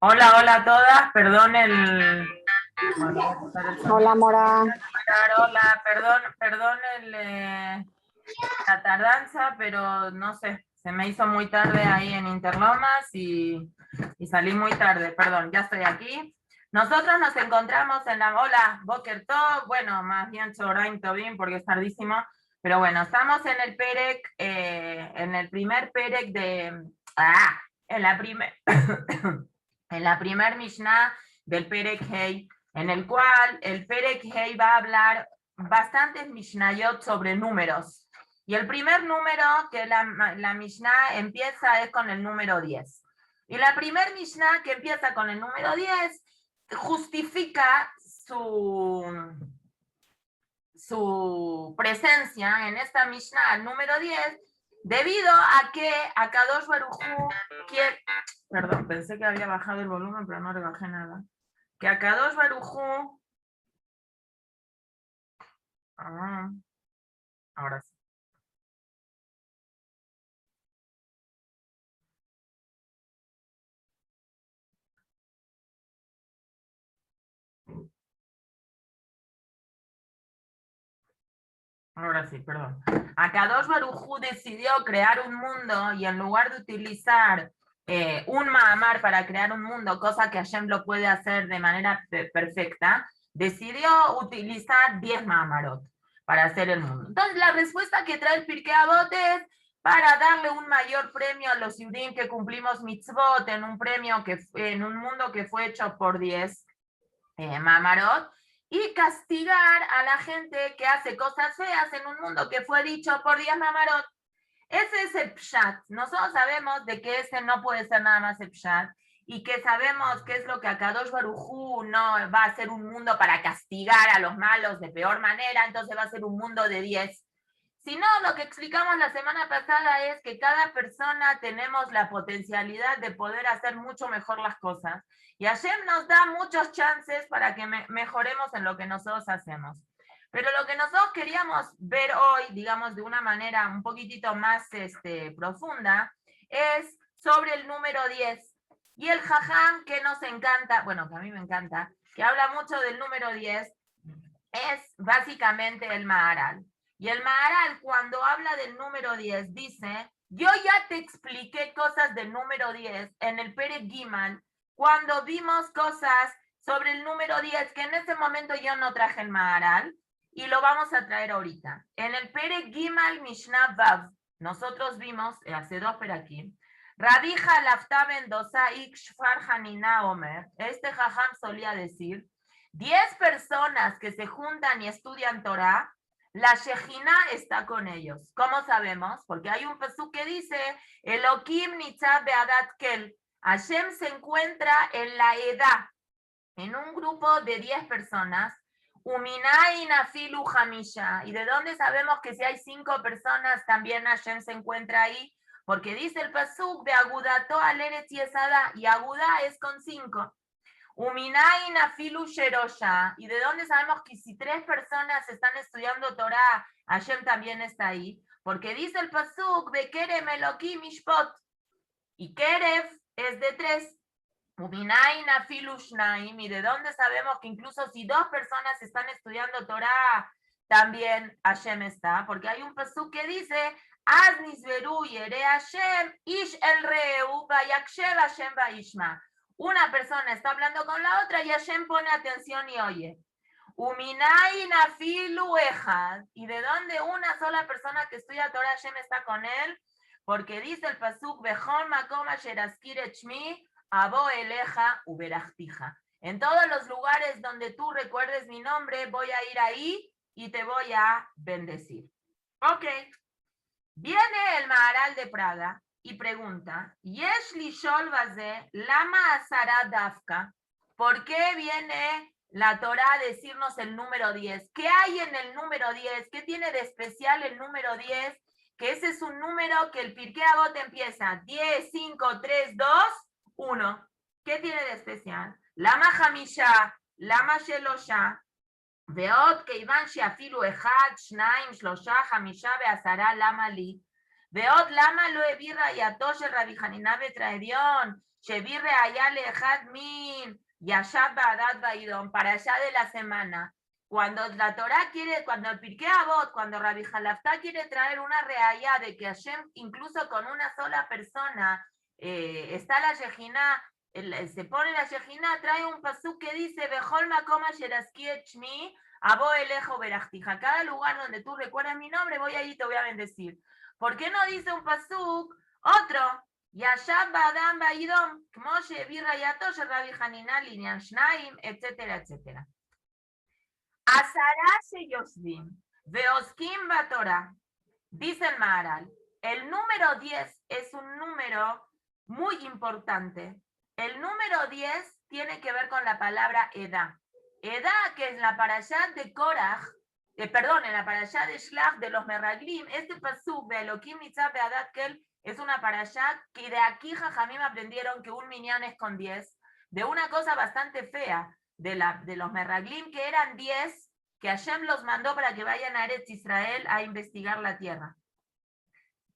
Hola, hola a todas, perdón el... Bueno, voy a cortar el sonido. Hola, Mora. Hola, perdón la tardanza, pero no sé, se me hizo muy tarde ahí en Interlomas y salí muy tarde, perdón, ya estoy aquí. Nosotros nos encontramos en la... Hola, Boker Tov, bueno, más bien Choraim Tovim porque es tardísimo, pero bueno, estamos en el Perek, en el primer Perek de... en la primer... en la primer Mishnah del Perek Hei, en el cual el Perek Hei va a hablar bastantes Mishnayot sobre números. Y el primer número que la Mishnah empieza es con el número 10. Y la primer Mishnah que empieza con el número 10 justifica su presencia en esta Mishnah, el número 10, debido a que Akadosh Baruj Hu quiere... Perdón, pensé que había bajado el volumen, pero no le bajé nada. Que Akadosh Baruj Hu... Ahora sí. Ahora sí, perdón. Akadosh Baruj Hu decidió crear un mundo y en lugar de utilizar un Mahamar para crear un mundo, cosa que Hashem lo puede hacer de manera perfecta, decidió utilizar 10 Mahamarot para hacer el mundo. Entonces, la respuesta que trae el Pirkei Avot es para darle un mayor premio a los Yudim que cumplimos mitzvot en en un mundo que fue hecho por 10 Mahamarot, y castigar a la gente que hace cosas feas en un mundo que fue dicho por 10 Mamarot. Ese es el Pshat. Nosotros sabemos de que ese no puede ser nada más el Pshat y que sabemos qué es lo que Akadosh Baruj Hu no va a ser un mundo para castigar a los malos de peor manera, entonces va a ser un mundo de 10. Sino lo que explicamos la semana pasada es que cada persona tenemos la potencialidad de poder hacer mucho mejor las cosas. Y Hashem nos da muchos chances para que mejoremos en lo que nosotros hacemos. Pero lo que nosotros queríamos ver hoy, digamos de una manera un poquitito más profunda, es sobre el número 10. Y el jajam que nos encanta, bueno, que a mí me encanta, que habla mucho del número 10, es básicamente el Maharal. Y el Maharal, cuando habla del número 10, dice, yo ya te expliqué cosas del número 10 en el Perek Gimal, cuando vimos cosas sobre el número 10, que en ese momento yo no traje el Maharal, y lo vamos a traer ahorita. En el Perek Gimal Mishnah Vav, nosotros vimos, hace dos perakim, Radija Lafta Mendoza Ikshfar Hanina Omer, este jajam solía decir, 10 personas que se juntan y estudian Torah, la Shejina está con ellos. ¿Cómo sabemos? Porque hay un pasuk que dice, Elohim Nitzav Beadat Kel. Hashem se encuentra en la edad, en un grupo de 10 personas, Uminain Afilu Hamisha. ¿Y de dónde sabemos que si hay 5 personas también Hashem se encuentra ahí? Porque dice el pasuk de Agudato Aleret Yesada, y Agudá es con 5. Uminain afilu sherosha. ¿Y de dónde sabemos que si 3 personas están estudiando Torah, Hashem también está ahí? Porque dice el pasuk, Bekerem Elohim Mishpot. Y Keref es de 3. Uminain afilu shnaim. ¿Y de dónde sabemos que incluso si 2 personas están estudiando Torah, también Hashem está? Porque hay un pasuk que dice, Az nisberu yere Hashem, ish el reu, vayakshev Hashem vaishma. Una persona está hablando con la otra y Hashem pone atención y oye. Uminain afilu ejad. ¿Y de dónde una sola persona que estudia Torah Hashem está con él? Porque dice el pasuk, Bechon makom asher azkir et shmi, abo eleja uberachtija. En todos los lugares donde tú recuerdes mi nombre, voy a ir ahí y te voy a bendecir. Ok. Viene el Maharal de Praga y pregunta, Yesh lishol baze, lama asara dafka. ¿Por qué viene la Torah a decirnos el número 10? ¿Qué hay en el número 10? ¿Qué tiene de especial el número 10? Que ese es un número que el Pirkei Avot empieza 10, 5, 3, 2, 1. ¿Qué tiene de especial? Lama hamisha, lama shelosha, ועוד כיוון שאפילו אחד, שניים, שלושה, חמישה ועשרה, למה לי? Veot lama lo ebirra y atoche Rabbi Hanina betraedión, shebirre ayale hadmin, yashab ba'adat ba'idón, para allá de la semana. Cuando la Torah quiere, cuando el Pirkei Avot, cuando Rabbi Jalafta quiere traer una reaya de que Hashem, incluso con una sola persona, está la Shejina, se pone la Shejina, trae un pasuk que dice, Bejol makom asher azki et shmi, abo elejo berachtija. Cada lugar donde tú recuerdas mi nombre, voy ahí y te voy a bendecir. ¿Por qué no dice un pasuk? Otro, Yashab ba'adam ba'idom, Moshe birra yato Rabbi Hanina linyan shnaim, etcétera, etcétera. Azara Sheyosvim, Veoskim Batora, dice el Maharal, el número 10 es un número muy importante. El número 10 tiene que ver con la palabra Edá. Edá, que es la parashá de Korach, en la parashá de Shlach de los Meraglim, este pasuk de Elohim Nitzah Be'adat Kel es una parashá que de aquí Jajamim aprendieron que un minyan es con 10, de una cosa bastante fea, de los Meraglim, que eran 10, que Hashem los mandó para que vayan a Eretz Israel a investigar la tierra.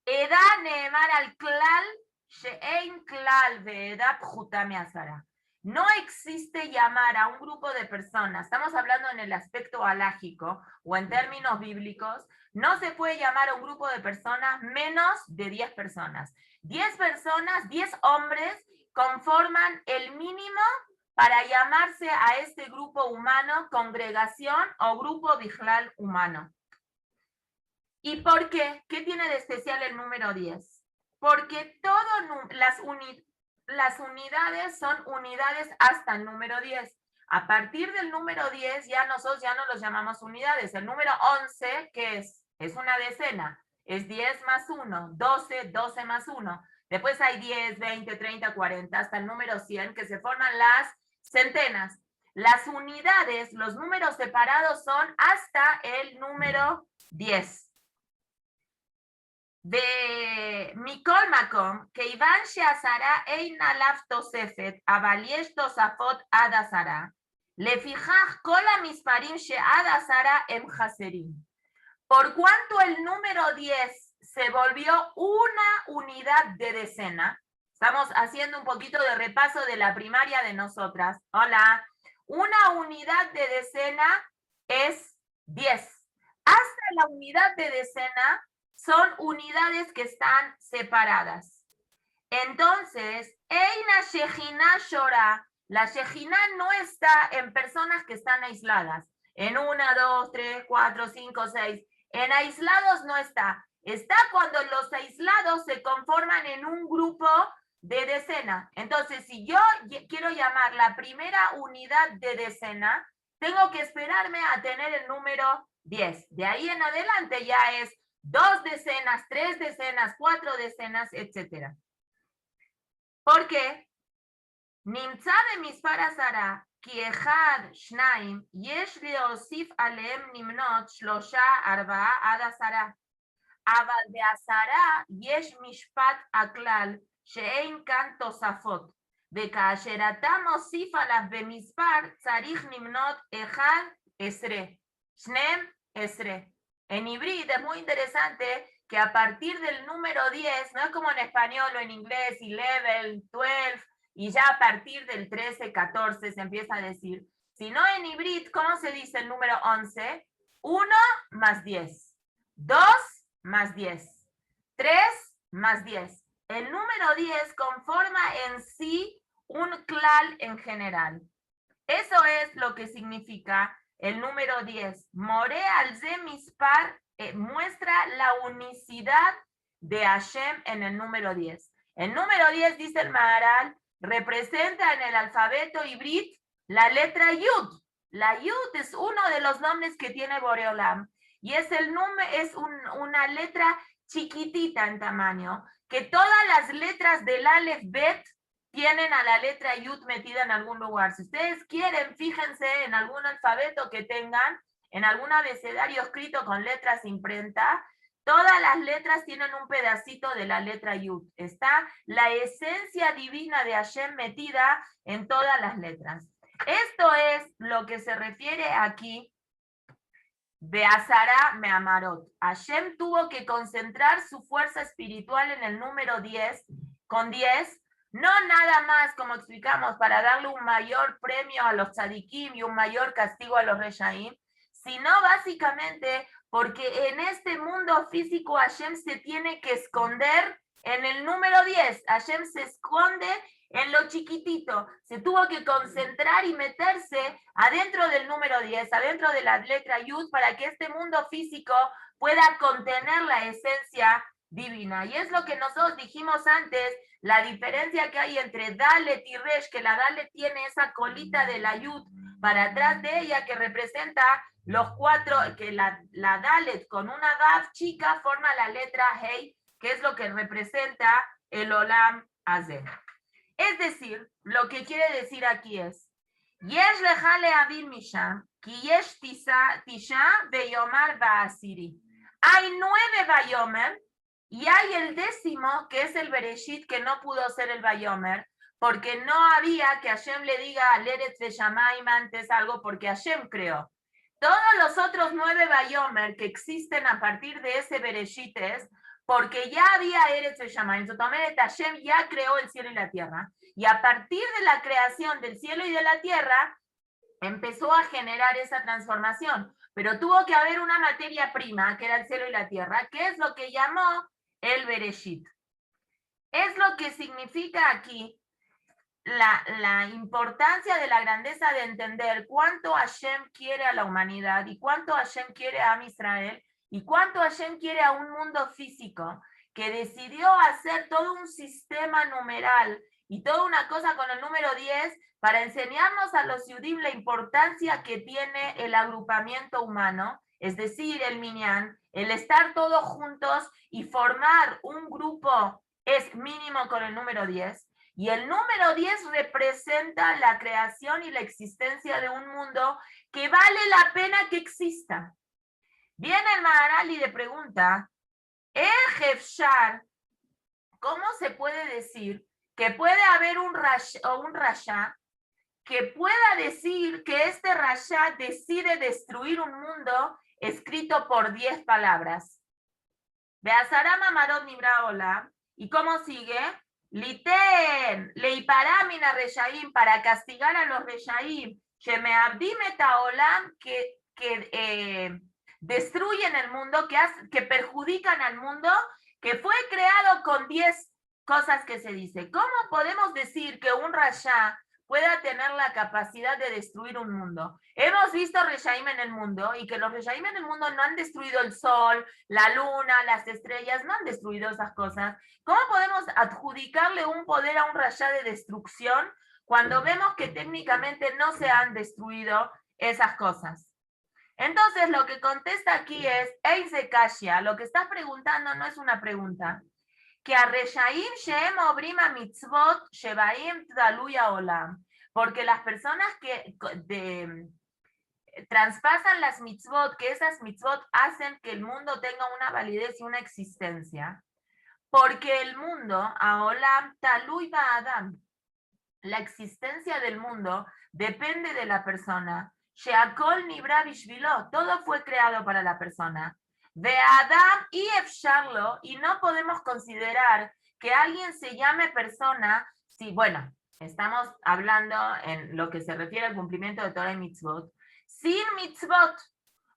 Edá neemar al klal, she'ein klal ve'edá pjuta me'azara. No existe llamar a un grupo de personas, estamos hablando en el aspecto halágico o en términos bíblicos, no se puede llamar a un grupo de personas menos de 10 personas. 10 personas, 10 hombres conforman el mínimo para llamarse a este grupo humano congregación o grupo bijlal humano. ¿Y por qué? ¿Qué tiene de especial el número 10? Porque las unidades son unidades hasta el número 10. A partir del número 10 nosotros ya no los llamamos unidades. El número 11, ¿qué es? Es una decena. Es 10 más 1, 12, 12 más 1. Después hay 10, 20, 30, 40, hasta el número 100, que se forman las centenas. Las unidades, los números separados son hasta el número 10. De Mikol Makom, que Iván Sheazara Eina Laf Tosefet, Avaliesh Tosafot Adasara, le fijaj Kola Misparim Sheadasara Em Haserim. Por cuanto el número 10 se volvió una unidad de decena, estamos haciendo un poquito de repaso de la primaria de nosotras. Hola. Una unidad de decena es 10. Hasta la unidad de decena son unidades que están separadas. Entonces, Eina Shejina Shora, la Shejina no está en personas que están aisladas. En 1, 2, 3, 4, 5, 6. En aislados no está. Está cuando los aislados se conforman en un grupo de decena. Entonces, si yo quiero llamar la primera unidad de decena, tengo que esperarme a tener el número 10. De ahí en adelante ya es 2 decenas, 3 decenas, 4 decenas, etc. ¿Por qué? Nimtza de mispar azara, ki echad shnaim, yesh leosif aleem nimnot, shlosha, arba'a, ad azara. Aval de azara, yesh mishpat aklal, she'ein kan tosafot. וכאשר אתה מוסיף עליו במספר, צריך למנות 11, 12. En hibrid es muy interesante que a partir del número 10, no es como en español o en inglés, 11, 12, y ya a partir del 13, 14 se empieza a decir, sino en hibrid, ¿cómo se dice el número 11? 1 más 10, 2 más 10, 3 más 10. El número 10 conforma en sí un klal en general. Eso es lo que significa el número 10. More al ze mispar muestra la unicidad de Hashem en el número 10. El número 10, dice el Maharal, representa en el alfabeto hibrid la letra Yud. La Yud es uno de los nombres que tiene Boreolam y es una letra chiquitita en tamaño, que todas las letras del Aleph Bet tienen a la letra Yud metida en algún lugar. Si ustedes quieren, fíjense en algún alfabeto que tengan, en algún abecedario escrito con letras imprenta, todas las letras tienen un pedacito de la letra Yud. Está la esencia divina de Hashem metida en todas las letras. Esto es lo que se refiere aquí Beazara me amarot. Hashem tuvo que concentrar su fuerza espiritual en el número 10, con 10, no nada más, como explicamos, para darle un mayor premio a los tzadikim y un mayor castigo a los reshaim, sino básicamente porque en este mundo físico Hashem se tiene que esconder en el número 10. Hashem se esconde en lo chiquitito, se tuvo que concentrar y meterse adentro del número 10, adentro de la letra Yud, para que este mundo físico pueda contener la esencia divina. Y es lo que nosotros dijimos antes, la diferencia que hay entre Dalet y Resh, que la Dalet tiene esa colita de la Yud para atrás de ella que representa los cuatro, que la Dalet con una Vav chica forma la letra Hei, que es lo que representa el Olam Hazeh. Es decir, lo que quiere decir aquí es, Yesh lejale avir misham, ki yesh tisha veyomar ba'asiri. Hay 9 vayomer y hay el 10º, que es el Bereshit, que no pudo ser el vayomer, porque no había que Hashem le diga al Eretz de Shamaim antes algo, porque Hashem creó. Todos los otros 9 vayomer que existen a partir de ese Bereshit es porque ya había Eretz de Shamaim. Hashem ya creó el cielo y la tierra. Y a partir de la creación del cielo y de la tierra, empezó a generar esa transformación. Pero tuvo que haber una materia prima, que era el cielo y la tierra, que es lo que llamó el Bereshit. Es lo que significa aquí la importancia de la grandeza de entender cuánto Hashem quiere a la humanidad y cuánto Hashem quiere a Israel y cuánto Hashem quiere a un mundo físico que decidió hacer todo un sistema numeral y toda una cosa con el número 10 para enseñarnos a los Yudim la importancia que tiene el agrupamiento humano, es decir, el minyan, el estar todos juntos y formar un grupo es mínimo con el número 10. Y el número 10 representa la creación y la existencia de un mundo que vale la pena que exista. Viene el Maharal y le pregunta, ¿cómo se puede decir que puede haber un rasha que pueda decir que este rasha decide destruir un mundo escrito por 10 palabras? Beazaram amarot nibra olam. ¿Y cómo sigue? Liten, leiparamina reshaim, para castigar a los reshaim, shemeabdim et haolam, que destruyen el mundo, que perjudican al mundo, que fue creado con 10 cosas que se dice. ¿Cómo podemos decir que un rasha pueda tener la capacidad de destruir un mundo? Hemos visto reshaim en el mundo y que los reshaim en el mundo no han destruido el sol, la luna, las estrellas, no han destruido esas cosas. ¿Cómo podemos adjudicarle un poder a un rasha de destrucción cuando vemos que técnicamente no se han destruido esas cosas? Entonces lo que contesta aquí es, Eise Kashia, lo que estás preguntando no es una pregunta. Que a reshaim sheem obrim a mitzvot shebaim tdaluya olam. Porque las personas que traspasan las mitzvot, que esas mitzvot hacen que el mundo tenga una validez y una existencia, porque el mundo, a olam taluy ba'adam, la existencia del mundo depende de la persona. Sheakol nibra bishvilo, todo fue creado para la persona. De Adam y Efsharlo, y no podemos considerar que alguien se llame persona, si, bueno, estamos hablando en lo que se refiere al cumplimiento de Torah y mitzvot, sin mitzvot,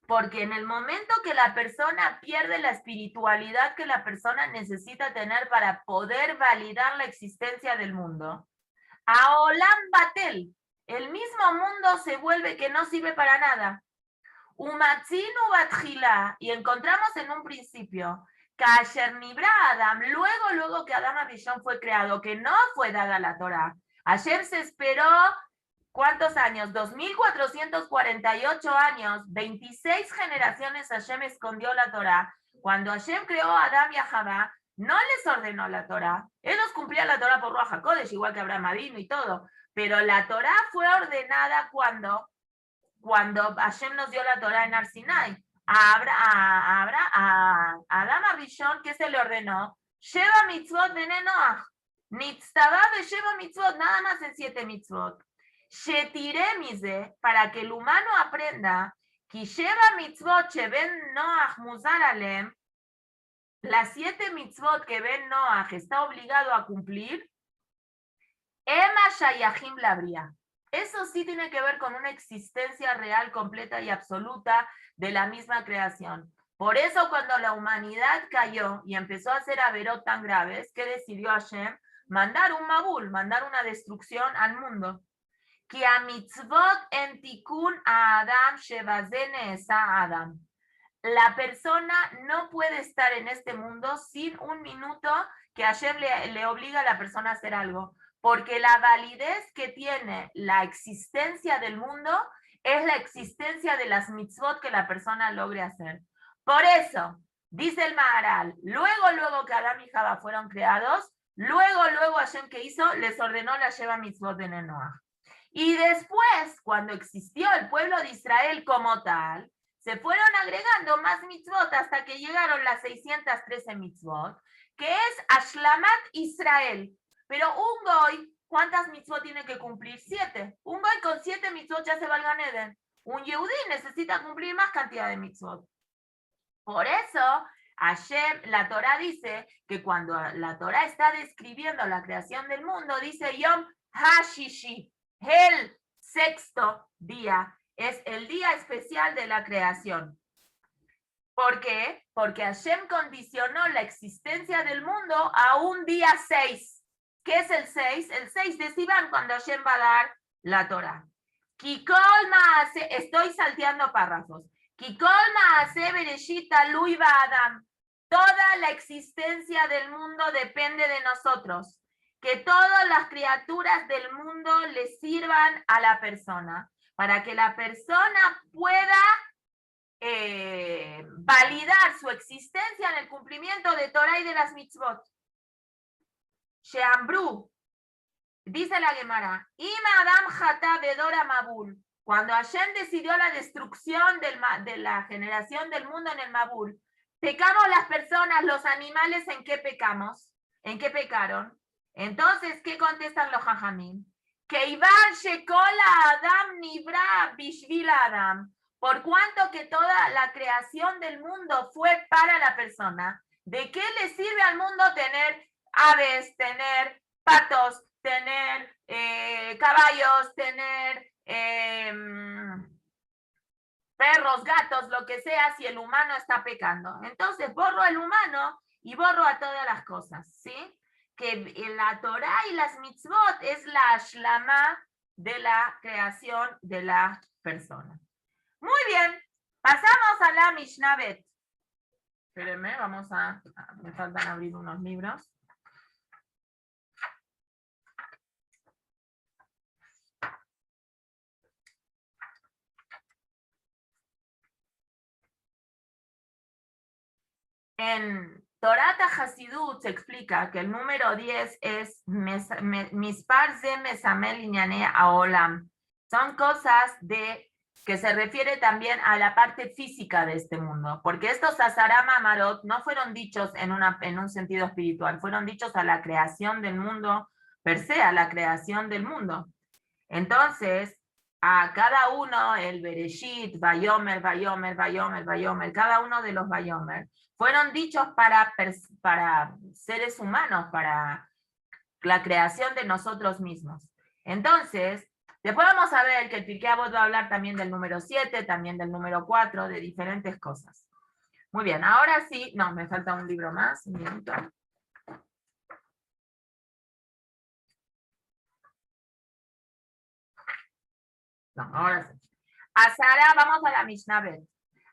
porque en el momento que la persona pierde la espiritualidad que la persona necesita tener para poder validar la existencia del mundo, a Olam Batel, el mismo mundo se vuelve que no sirve para nada. Umatzinu batjila, y encontramos en un principio, Kasher Nibra Adam, luego que Adam Arishon fue creado, que no fue dada la Torah. Hashem se esperó, ¿cuántos años? 2448 años, 26 generaciones Hashem escondió la Torah. Cuando Hashem creó a Adam y a Javá, no les ordenó la Torah. Ellos cumplían la Torah por Ruach HaKodesh, igual que Abraham Avinu y todo. Pero la Torah fue ordenada cuando Hashem nos dio la Torah en Har Sinai. A Adam Arishon, ¿qué se le ordenó? Sheva mitzvot bene Noach. Nitztava de Sheva mitzvot, nada más en 7 mitzvot. Shetire mize, para que el humano aprenda Ki sheva mitzvot sheben Noach muzar alem, las 7 mitzvot que Ben Noach está obligado a cumplir, Ema shayachim labria. Eso sí tiene que ver con una existencia real, completa y absoluta de la misma creación. Por eso cuando la humanidad cayó y empezó a hacer averot tan graves, ¿qué decidió Hashem? Mandar un mabul, mandar una destrucción al mundo. Que a mitzvot en tikun a Adam shebazene esa Adam. La persona no puede estar en este mundo sin un minuto que Hashem le obliga a la persona a hacer algo. Porque la validez que tiene la existencia del mundo es la existencia de las mitzvot que la persona logre hacer. Por eso, dice el Maharal, luego que Adán y Java fueron creados, luego Hashem que hizo, les ordenó la Sheva mitzvot de Noach. Y después, cuando existió el pueblo de Israel como tal, se fueron agregando más mitzvot hasta que llegaron las 613 mitzvot, que es Ashlamat Israel. Pero un goy, ¿cuántas mitzvot tiene que cumplir? 7. Un goy con 7 mitzvot ya se va al Gan Eden. Un yehudí necesita cumplir más cantidad de mitzvot. Por eso, Hashem, la Torah dice que cuando la Torah está describiendo la creación del mundo, dice Yom HaShishi, el sexto día, es el día especial de la creación. ¿Por qué? Porque Hashem condicionó la existencia del mundo a un día 6. ¿Qué es el 6? El 6 de Sivan, cuando Hashem va a dar la Torah. Kikol Maase, estoy salteando párrafos. Kikol Maase Bereshita Luiva Adam. Toda la existencia del mundo depende de nosotros. Que todas las criaturas del mundo le sirvan a la persona. Para que la persona pueda validar su existencia en el cumplimiento de Torah y de las mitzvot. Sheambru, dice la Gemara, Ima Adam Jata Bedora Mabul, cuando Hashem decidió la destrucción de la generación del mundo en el Mabul, ¿pecamos las personas, los animales, en qué pecamos? ¿En qué pecaron? Entonces, ¿qué contestan los Jajamim? Que Iván Shekola Adam Nibra Bishvila Adam, por cuanto que toda la creación del mundo fue para la persona, ¿de qué le sirve al mundo tener aves, tener patos, tener caballos, tener perros, gatos, lo que sea, si el humano está pecando? Entonces borro el humano y borro a todas las cosas, ¿sí? Que la Torah y las mitzvot es la shlama de la creación de la persona. Muy bien, pasamos a la Mishnah Bet. Espérenme, me faltan abrir unos libros. En Torata Hasidut se explica que el número 10 es Mispar Ze Mesamel Iñane Aolam. Son cosas que se refiere también a la parte física de este mundo, porque estos Azarama Amarot no fueron dichos en un sentido espiritual, fueron dichos a la creación del mundo per se, a la creación del mundo. Entonces, a cada uno, el Bereshit, Vayomer, cada uno de los Vayomer, fueron dichos para seres humanos, para la creación de nosotros mismos. Entonces, después vamos a ver que el Pirkei Avot va a hablar también del número 7, también del número 4, de diferentes cosas. Muy bien, ahora sí, no, me falta un libro más, un minuto. No, ahora sí. Azara, vamos a la Mishnah Bet.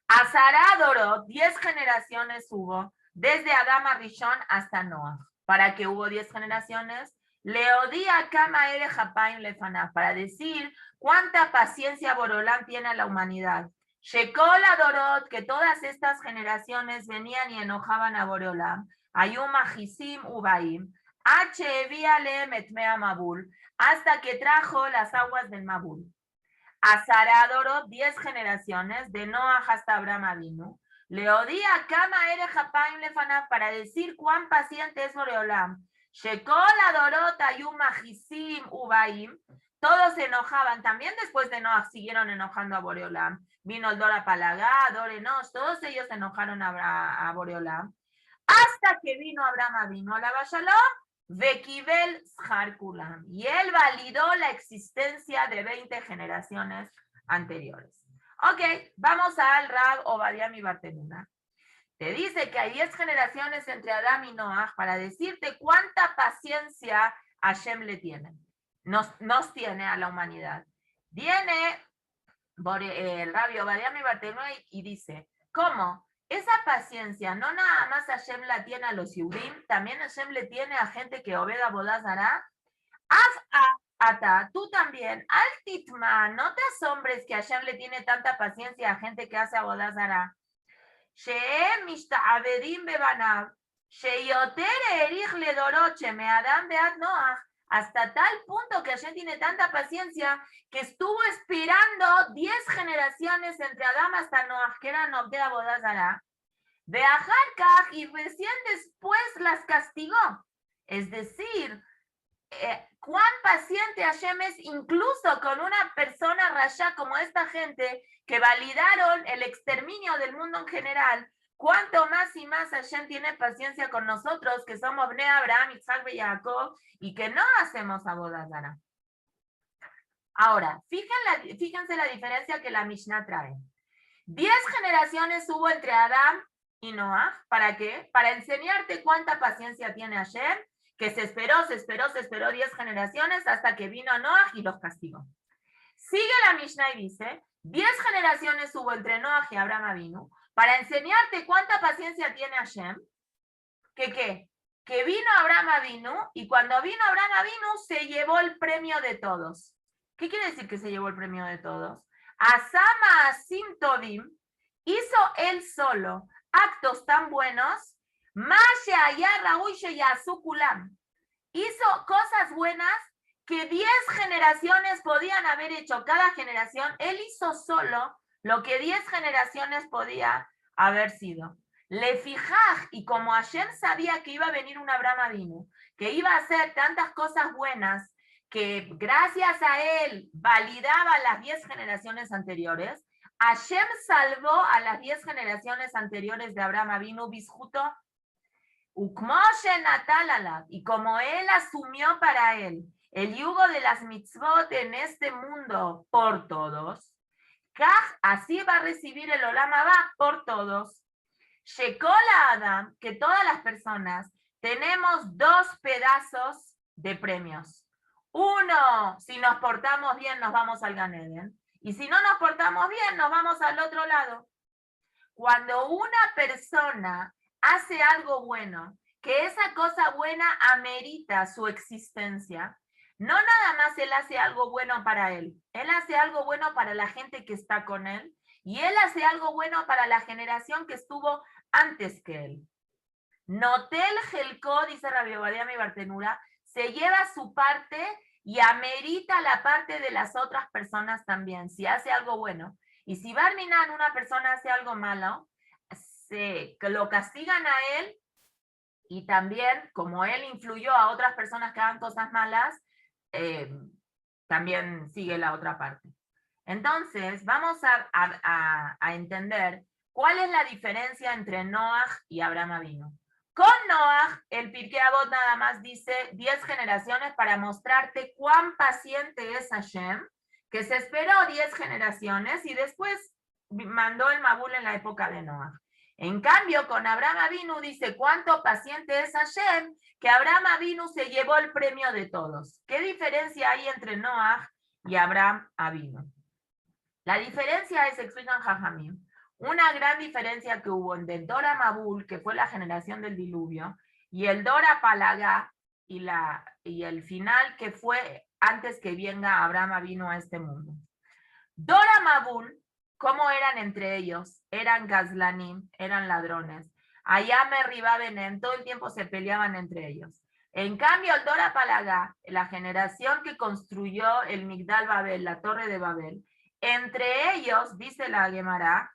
Azara Dorot, 10 generaciones hubo, desde Adam Rishon hasta Noah. ¿Para qué hubo 10 generaciones? Leodía Kama Ere Japaim Lefanaf, para decir cuánta paciencia Borolán tiene a la humanidad. Shekola Dorot, que todas estas generaciones venían y enojaban a Borolán. Ayuma Hisim Ubaim. H. Viale Metmea Mabul, hasta que trajo las aguas del Mabul. Azaradoro, 10 generaciones, de Noah hasta Abraham Avinu. Leodía Kama Ere Japaim Lefanaf, para decir cuán paciente es Boreolam. Shekol Adorot Ayum Mahisim Ubaim, todos se enojaban, también después de Noah siguieron enojando a Boreolam. Vino el Dora Palagá, Dor Enosh, todos ellos enojaron a Boreolam. Hasta que vino Abraham, vino a la Shalom, Vekibel Shar Kulam. Y él validó la existencia de 20 generaciones anteriores. Ok, vamos al Rab Obadiah mi Bartenura. Te dice que hay 10 generaciones entre Adán y Noah para decirte cuánta paciencia Hashem le tiene. Nos tiene a la humanidad. Viene el Rabbi Obadiah mi Bartenura y dice, ¿cómo? Esa paciencia no nada más Hashem la tiene a los Yudim, también Hashem le tiene a gente que obeda Avodah Zará. Ata, tú también, al titma, no te asombres que Hashem le tiene tanta paciencia a gente que hace Avodah Zará. She'em mishta'avedim bebanav, she'yoter erich ledorot, she'me'adam be'ad Noach, hasta tal punto que Hashem tiene tanta paciencia que estuvo esperando 10 generaciones entre Adán hasta Noach, que eran Obdei Avodah Zará, de Ajarkaj, y recién después las castigó. Es decir, cuán paciente Hashem es incluso con una persona rasha como esta gente que validaron el exterminio del mundo en general. Cuánto más y más Hashem tiene paciencia con nosotros que somos Bnei Abraham, Isaac y Jacob y que no hacemos Avodah Zará. Ahora, fíjense la diferencia que la Mishnah trae. 10 generaciones hubo entre Adán y Noah. ¿Para qué? Para enseñarte cuánta paciencia tiene Hashem, que se esperó 10 generaciones hasta que vino Noah y los castigó. Sigue la Mishnah y dice, 10 generaciones hubo entre Noah y Abraham Avinu, para enseñarte cuánta paciencia tiene Hashem, que vino Abraham Avinu, y cuando vino Abraham Avinu se llevó el premio de todos. ¿Qué quiere decir que se llevó el premio de todos? Asama Asim Tovim hizo él solo actos tan buenos, hizo cosas buenas que 10 generaciones podían haber hecho. Cada generación, él hizo solo lo que 10 generaciones podía haber sido. Le fijaj, y como Hashem sabía que iba a venir un Abraham Avinu, que iba a hacer tantas cosas buenas, que gracias a él validaba las 10 generaciones anteriores, Hashem salvó a las 10 generaciones anteriores de Abraham Avinu, Bizjuto, Ukmoshe Natalala, y como él asumió para él el yugo de las mitzvot en este mundo por todos, así va a recibir el Olam Abba por todos. Shekola Adam, que todas las personas tenemos 2 pedazos de premios. Uno, si nos portamos bien, nos vamos al Gan Eden. Y si no nos portamos bien, nos vamos al otro lado. Cuando una persona hace algo bueno, que esa cosa buena amerita su existencia, no nada más él hace algo bueno para él hace algo bueno para la gente que está con él, y él hace algo bueno para la generación que estuvo antes que él. Notel Gelko, dice Rabbi Obadiah mi Bartenura, se lleva su parte y amerita la parte de las otras personas también, si hace algo bueno. Y si Barminan, una persona hace algo malo, lo castigan a él, y también, como él influyó a otras personas que hagan cosas malas, también sigue la otra parte. Entonces, vamos a entender cuál es la diferencia entre Noah y Abraham Avinu. Con Noah, el Pirkei Avot nada más dice 10 generaciones para mostrarte cuán paciente es Hashem, que se esperó 10 generaciones y después mandó el Mabul en la época de Noah. En cambio, con Abraham Avinu dice cuánto paciente es Hashem, que Abraham Avinu se llevó el premio de todos. ¿Qué diferencia hay entre Noah y Abraham Avinu? La diferencia es, explican Jajamim, una gran diferencia que hubo entre el Dora Mabul, que fue la generación del diluvio, y el Dora Palagá, y el final que fue antes que venga Abraham Avinu a este mundo. Dora Mabul, ¿cómo eran entre ellos? Eran gazlanim, eran ladrones. Allá me ribabenem, todo el tiempo se peleaban entre ellos. En cambio, el Dora Palagá, la generación que construyó el Migdal Babel, la Torre de Babel, entre ellos, dice la Gemara,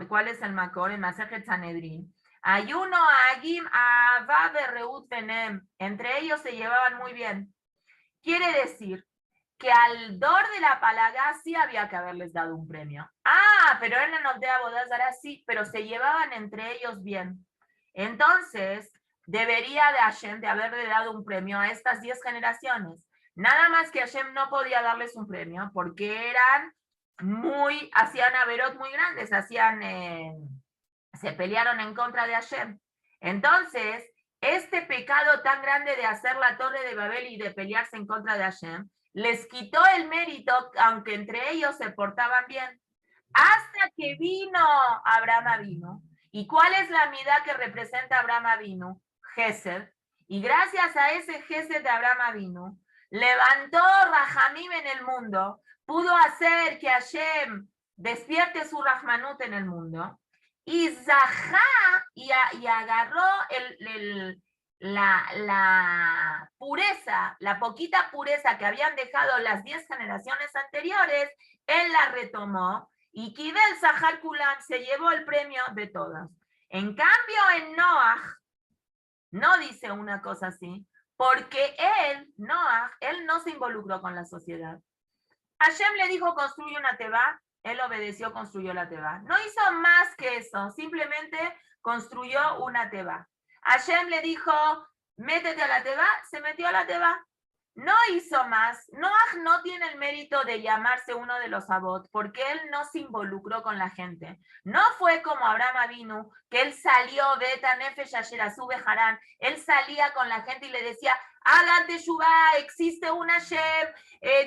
¿cuál es el Makor? En Masejet Sanedrin. Hay uno, Agim, Ahava, Reut, Benem. Entre ellos se llevaban muy bien. Quiere decir que al Dor de la Palagá sí había que haberles dado un premio. Ah, pero en la Note Abodazara sí, pero se llevaban entre ellos bien. Entonces, debería de Hashem de haberle dado un premio a estas 10 generaciones. Nada más que Hashem no podía darles un premio porque hacían averot muy grandes, se pelearon en contra de Hashem. Entonces, este pecado tan grande de hacer la torre de Babel y de pelearse en contra de Hashem, les quitó el mérito, aunque entre ellos se portaban bien, hasta que vino Abraham Avinu. ¿Y cuál es la midá que representa Abraham Avinu? Gesed. Y gracias a ese Gesed de Abraham Avinu, levantó Rahamim en el mundo, pudo hacer que Hashem despierte su Rahmanut en el mundo, y Zahá, y agarró la pureza, la poquita pureza que habían dejado las 10 generaciones anteriores, él la retomó, y Kibel Zahar Kulam se llevó el premio de todas. En cambio, en Noach, no dice una cosa así, porque Noach, él no se involucró con la sociedad. Hashem le dijo, construye una teba, él obedeció, construyó la teba. No hizo más que eso, simplemente construyó una teba. Hashem le dijo, métete a la teba, se metió a la teba. No hizo más. Noach no tiene el mérito de llamarse uno de los Abot, porque él no se involucró con la gente. No fue como Abraham Avinu, que él salió, Beta Nefesh Asher Asu Beharán, él salía con la gente y le decía, hagan teshuvá, existe un Hashem,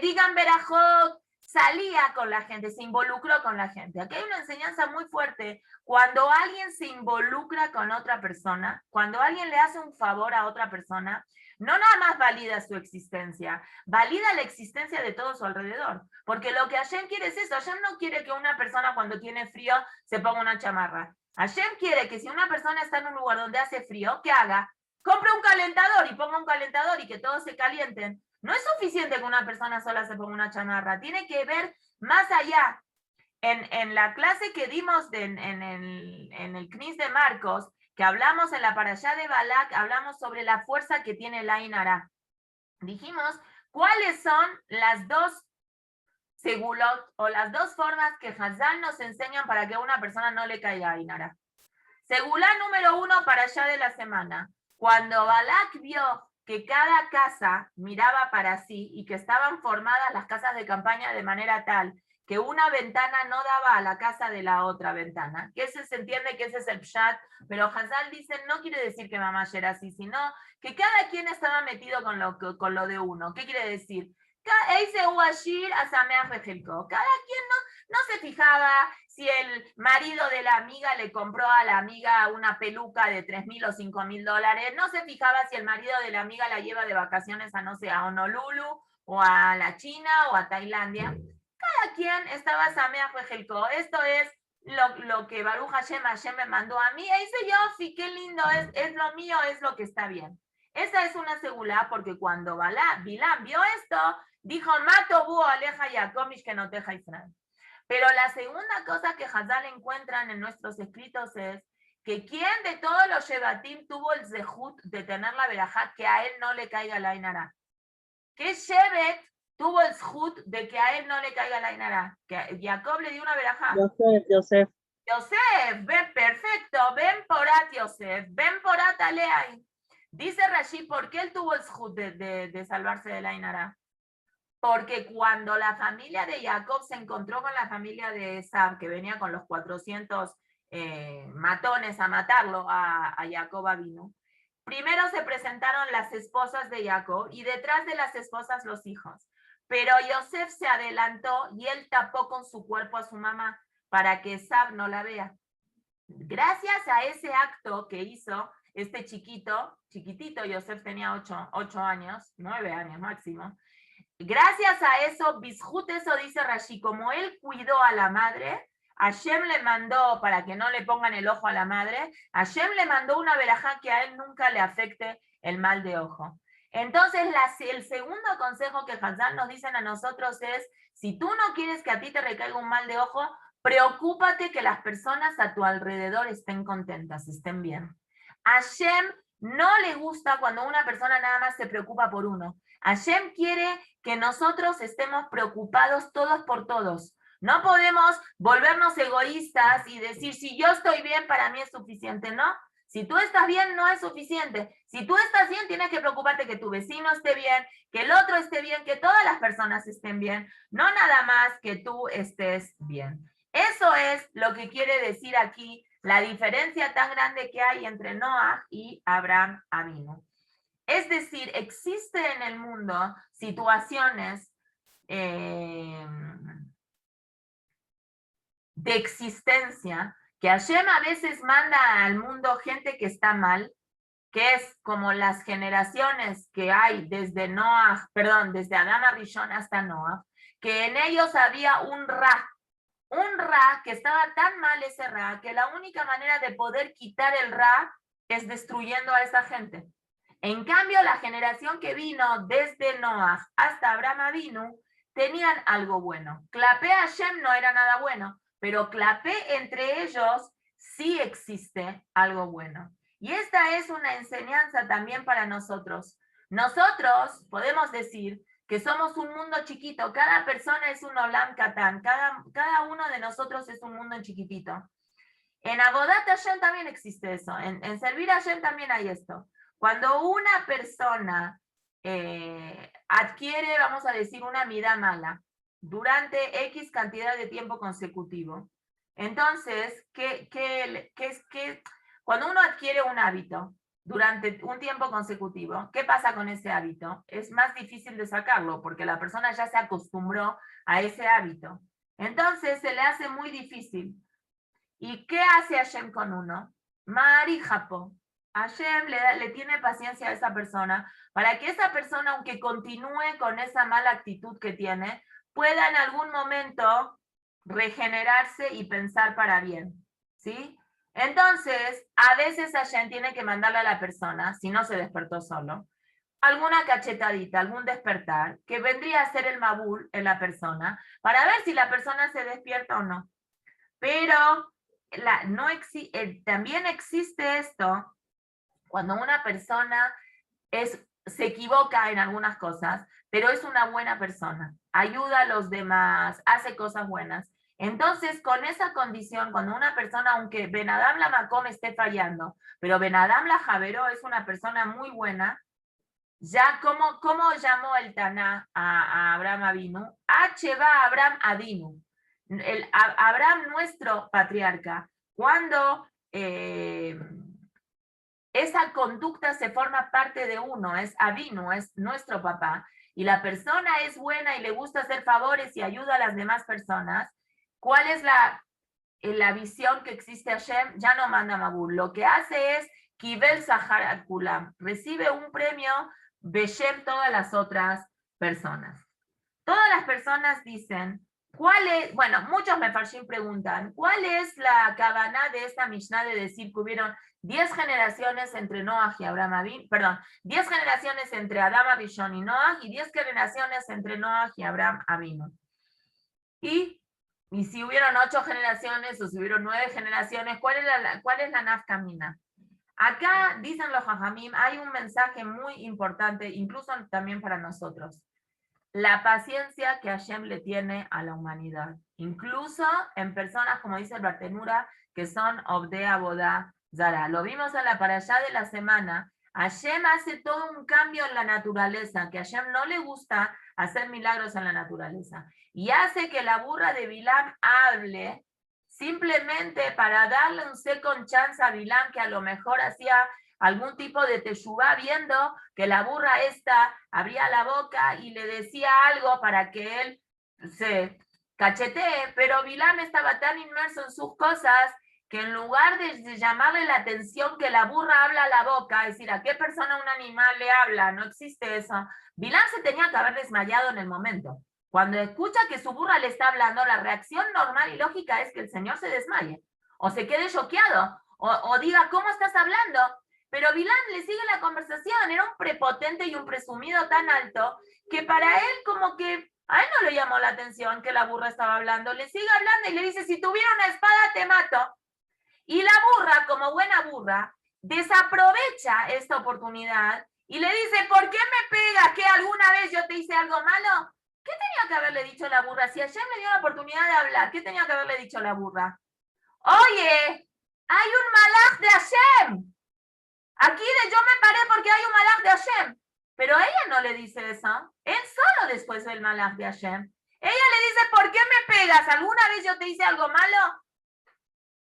digan Berajot, salía con la gente, se involucró con la gente. Aquí hay una enseñanza muy fuerte. Cuando alguien se involucra con otra persona, cuando alguien le hace un favor a otra persona, no nada más valida su existencia, valida la existencia de todo su alrededor. Porque lo que Hashem quiere es eso. Hashem no quiere que una persona cuando tiene frío se ponga una chamarra. Hashem quiere que si una persona está en un lugar donde hace frío, ¿qué haga? Compre un calentador y ponga un calentador y que todos se calienten. No es suficiente que una persona sola se ponga una chamarra, tiene que ver más allá. En la clase que dimos en el CNIS de Marcos, que hablamos en la parashá de Balak, hablamos sobre la fuerza que tiene el Ain Hara. Dijimos cuáles son las dos segulot o las dos formas que Hazal nos enseñan para que a una persona no le caiga Ain Hara. Segulá número 1, parashá de la semana. Cuando Balak vio que cada casa miraba para sí y que estaban formadas las casas de campaña de manera tal que una ventana no daba a la casa de la otra ventana, que ese se entiende que ese es el pshat, pero Hazal dice, no quiere decir que mamá era así, sino que cada quien estaba metido con lo de uno. ¿Qué quiere decir? Cada quien no se fijaba si el marido de la amiga le compró a la amiga una peluca de $3,000 o $5,000, no se fijaba si el marido de la amiga la lleva de vacaciones a, no sé, a Honolulu, o a la China, o a Tailandia. Cada quien estaba Sameach Vejelko. Esto es lo que Baruch Hashem me mandó a mí. E dice yo, qué lindo, es lo mío, es lo que está bien. Esa es una segula, porque cuando Bilam vio esto, dijo, Mato bu aleja Yacomish que no teja Israel. Pero la segunda cosa que Hazal encuentran en nuestros escritos es que quien de todos los Shevatim tuvo el zehut de tener la verajá que a él no le caiga la Ain Hara. ¿Qué Shevet tuvo el zehut de que a él no le caiga la Ain Hara? Que Jacob le dio una verajá. Yosef. Ven, perfecto, ven porat Yosef, ven porat Aleai. Dice Rashi, ¿por qué él tuvo el zehut de salvarse de la Ain Hara? Porque cuando la familia de Jacob se encontró con la familia de Esab, que venía con los 400 matones a matarlo a Jacob Avinu, primero se presentaron las esposas de Jacob y detrás de las esposas los hijos. Pero Yosef se adelantó y él tapó con su cuerpo a su mamá para que Esab no la vea. Gracias a ese acto que hizo este chiquitito, Yosef tenía 8 años, 9 años máximo. Gracias a eso, Bishut, eso dice Rashi, como él cuidó a la madre, Hashem le mandó, para que no le pongan el ojo a la madre, Hashem le mandó una verajá que a él nunca le afecte el mal de ojo. Entonces, el segundo consejo que Hazal nos dicen a nosotros es, si tú no quieres que a ti te recaiga un mal de ojo, preocúpate que las personas a tu alrededor estén contentas, estén bien. Hashem no le gusta cuando una persona nada más se preocupa por uno. Hashem quiere que nosotros estemos preocupados todos por todos. No podemos volvernos egoístas y decir, si yo estoy bien, para mí es suficiente, ¿no? Si tú estás bien, no es suficiente. Si tú estás bien, tienes que preocuparte que tu vecino esté bien, que el otro esté bien, que todas las personas estén bien, no nada más que tú estés bien. Eso es lo que quiere decir aquí la diferencia tan grande que hay entre Noah y Abraham Avinu. Es decir, existe en el mundo situaciones de existencia que Hashem a veces manda al mundo gente que está mal, que es como las generaciones que hay desde Noah, perdón, desde Adán Arishon hasta Noah, que en ellos había un Ra que estaba tan mal ese Ra, que la única manera de poder quitar el Ra es destruyendo a esa gente. En cambio, la generación que vino desde Noah hasta Abraham Avinu tenían algo bueno. Clapé a Hashem no era nada bueno, pero clapé entre ellos sí existe algo bueno. Y esta es una enseñanza también para nosotros. Nosotros podemos decir que somos un mundo chiquito, cada persona es un Olam Katán, cada uno de nosotros es un mundo chiquitito. En Avodat Hashem también existe eso, en servir a Hashem también hay esto. Cuando una persona adquiere, vamos a decir, una mida mala durante X cantidad de tiempo consecutivo, entonces, cuando uno adquiere un hábito durante un tiempo consecutivo, ¿qué pasa con ese hábito? Es más difícil de sacarlo porque la persona ya se acostumbró a ese hábito. Entonces, se le hace muy difícil. ¿Y qué hace Hashem con uno? Mari Japo. Hashem le tiene paciencia a esa persona para que esa persona, aunque continúe con esa mala actitud que tiene, pueda en algún momento regenerarse y pensar para bien. ¿Sí? Entonces, a veces Hashem tiene que mandarle a la persona, si no se despertó solo, alguna cachetadita, algún despertar, que vendría a ser el mabul en la persona, para ver si la persona se despierta o no. Pero también existe esto cuando una persona se equivoca en algunas cosas, pero es una buena persona, ayuda a los demás, hace cosas buenas. Entonces, con esa condición, cuando una persona, aunque Ben Adam la Makom esté fallando, pero Ben Adam la Javeró es una persona muy buena, ya, ¿cómo llamó el Taná a Abraham Avinu? Va Abraham Avinu. Abraham, nuestro patriarca, cuando esa conducta se forma parte de uno, es Avinu, es nuestro papá, y la persona es buena y le gusta hacer favores y ayuda a las demás personas, ¿cuál es la visión que existe Hashem? Ya no manda Mabul. Lo que hace es Kibel Sahar al Kulam, recibe un premio Beshem todas las otras personas. Todas las personas dicen, bueno, muchos mefarshim preguntan, ¿cuál es la kavaná de esta Mishnah de decir que hubieron 10 generaciones entre Noah y Abraham Avinu, 10 generaciones entre Adam Avishon y Noah y 10 generaciones entre Noah y Abraham Avinu? Y si hubieron 8 generaciones o si hubieron 9 generaciones, ¿cuál es la nafkamina? Acá, dicen los Jajamim, hay un mensaje muy importante, incluso también para nosotros. La paciencia que Hashem le tiene a la humanidad, incluso en personas, como dice el Bartenura, que son Obde Abodá Zara. Lo vimos en la parashá de la semana. Hashem hace todo un cambio en la naturaleza, que a Hashem no le gusta hacer milagros en la naturaleza. Y hace que la burra de Bilam hable simplemente para darle un second chance a Bilam, que a lo mejor hacía algún tipo de teshuvá, viendo que la burra esta abría la boca y le decía algo para que él se cachetee, pero Bilam estaba tan inmerso en sus cosas que en lugar de llamarle la atención que la burra habla a la boca, es decir, ¿a qué persona un animal le habla? No existe eso. Bilam se tenía que haber desmayado en el momento. Cuando escucha que su burra le está hablando, la reacción normal y lógica es que el señor se desmaye, o se quede choqueado, o diga, ¿cómo estás hablando? Pero Bilam le sigue la conversación, era un prepotente y un presumido tan alto, que para él como que a él no le llamó la atención que la burra estaba hablando, le sigue hablando y le dice, si tuviera una espada te mato. Y la burra, como buena burra, desaprovecha esta oportunidad y le dice, ¿por qué me pegas? ¿Que alguna vez yo te hice algo malo? ¿Qué tenía que haberle dicho la burra? Si Hashem le dio la oportunidad de hablar, ¿qué tenía que haberle dicho la burra? Oye, hay un malaj de Hashem. Aquí yo me paré porque hay un malaj de Hashem. Pero ella no le dice eso. Él solo después del malaj de Hashem. Ella le dice, ¿por qué me pegas? ¿Alguna vez yo te hice algo malo?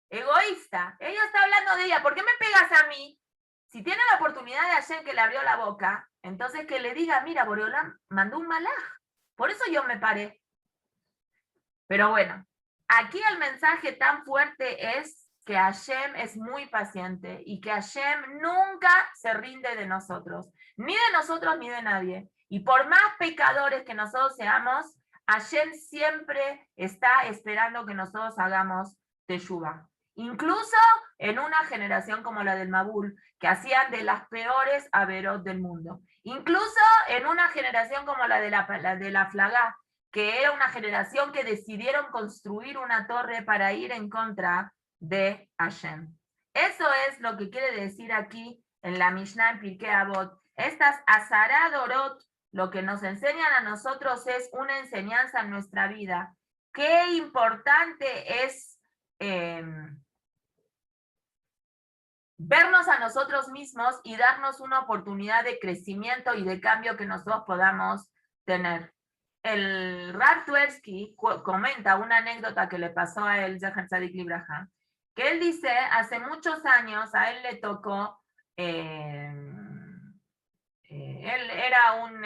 Egoísta. Ella está hablando de ella. ¿Por qué me pegas a mí? Si tiene la oportunidad de Hashem que le abrió la boca, entonces que le diga, mira, Boreolam mandó un malaj. Por eso yo me paré. Pero bueno, aquí el mensaje tan fuerte es que Hashem es muy paciente y que Hashem nunca se rinde de nosotros, ni de nadie. Y por más pecadores que nosotros seamos, Hashem siempre está esperando que nosotros hagamos teshuvah. Incluso en una generación como la del Mabul, que hacían de las peores averot del mundo. Incluso en una generación como la de la Flagá, que era una generación que decidieron construir una torre para ir en contra de Hashem. Eso es lo que quiere decir aquí en la Mishnah en Pirkei Avot. Estas Azará Dorot, lo que nos enseñan a nosotros es una enseñanza en nuestra vida. Qué importante es vernos a nosotros mismos y darnos una oportunidad de crecimiento y de cambio que nosotros podamos tener. El Rav Twersky comenta una anécdota que le pasó a él, Zecher Tzadik Libraja, que él dice, hace muchos años a él le tocó, él era un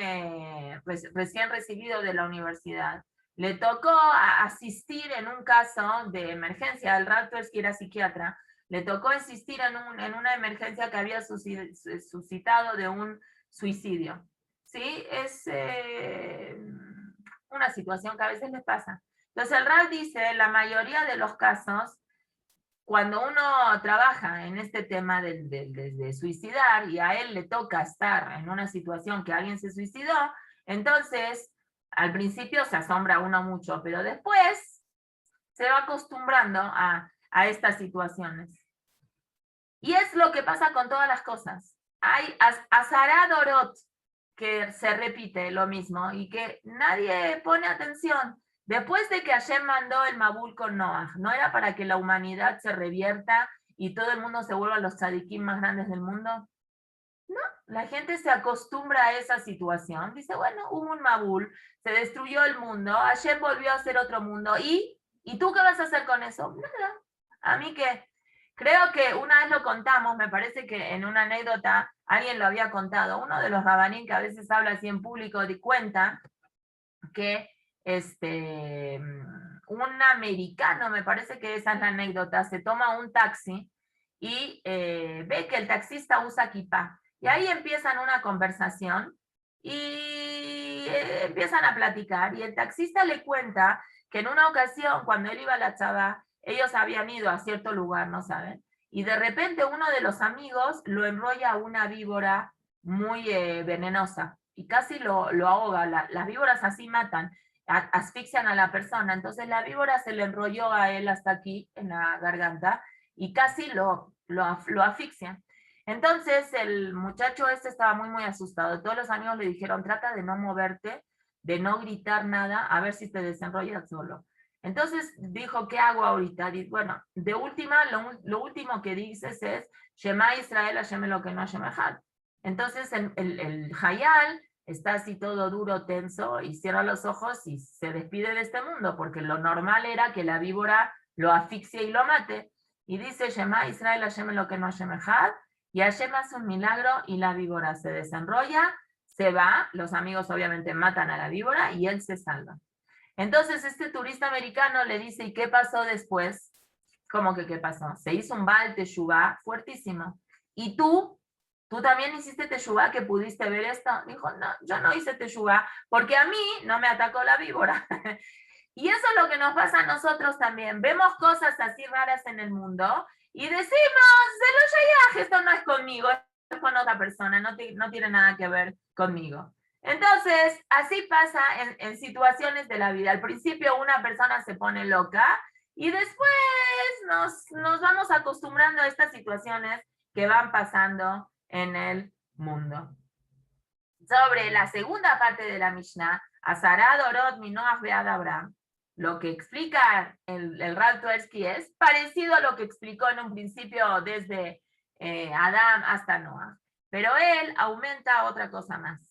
recién recibido de la universidad, le tocó asistir en un caso de emergencia, el Rav Twersky era psiquiatra, le tocó asistir en una emergencia que había suscitado de un suicidio. ¿Sí? Es una situación que a veces les pasa. Entonces el Rav dice, la mayoría de los casos, cuando uno trabaja en este tema de suicidar y a él le toca estar en una situación que alguien se suicidó, entonces al principio se asombra uno mucho, pero después se va acostumbrando a estas situaciones. Y es lo que pasa con todas las cosas. Hay Azará Dorot, que se repite lo mismo y que nadie pone atención. Después de que Hashem mandó el Mabul con Noah, ¿no era para que la humanidad se revierta y todo el mundo se vuelva los tzadikim más grandes del mundo? No, la gente se acostumbra a esa situación. Dice, bueno, hubo un Mabul, se destruyó el mundo, Hashem volvió a hacer otro mundo. ¿Y tú qué vas a hacer con eso? Nada. A mí que creo que una vez lo contamos, me parece que en una anécdota alguien lo había contado, uno de los rabanín que a veces habla así en público cuenta que un americano, me parece que esa es la anécdota, se toma un taxi y ve que el taxista usa kipá. Y ahí empiezan una conversación y empiezan a platicar y el taxista le cuenta que en una ocasión cuando él iba a la Chava, ellos habían ido a cierto lugar, ¿no saben? Y de repente uno de los amigos lo enrolla a una víbora muy venenosa y casi lo ahoga. Las víboras así matan, asfixian a la persona. Entonces la víbora se le enrolló a él hasta aquí en la garganta y casi lo asfixia. Entonces el muchacho estaba muy asustado. Todos los amigos le dijeron, trata de no moverte, de no gritar nada, a ver si te desenrollas solo. Entonces dijo, ¿qué hago ahorita? Bueno, de última, lo último que dices es, Shema Israel, Hashem lo que no Hashem Echad. Entonces el Hayal está así todo duro, tenso, y cierra los ojos y se despide de este mundo, porque lo normal era que la víbora lo asfixie y lo mate. Y dice, Shema Israel, Hashem lo que no Hashem Echad, y Hashem hace un milagro y la víbora se desenrolla, se va, los amigos obviamente matan a la víbora y él se salva. Entonces este turista americano le dice, ¿y qué pasó después? ¿Cómo que qué pasó? Se hizo un Baal Teshuvá fuertísimo. ¿Y tú también hiciste Teshuvá que pudiste ver esto? Dijo, no, yo no hice Teshuvá porque a mí no me atacó la víbora. Y eso es lo que nos pasa a nosotros también. Vemos cosas así raras en el mundo y decimos, esto no es conmigo, es con otra persona, no tiene nada que ver conmigo. Entonces, así pasa en situaciones de la vida. Al principio una persona se pone loca y después nos vamos acostumbrando a estas situaciones que van pasando en el mundo. sobre la segunda parte de la Mishnah, Azará Dorot Minoach Bead Abraham, lo que explica el Rav Twersky es parecido a lo que explicó en un principio desde Adán hasta Noah. Pero él aumenta otra cosa más.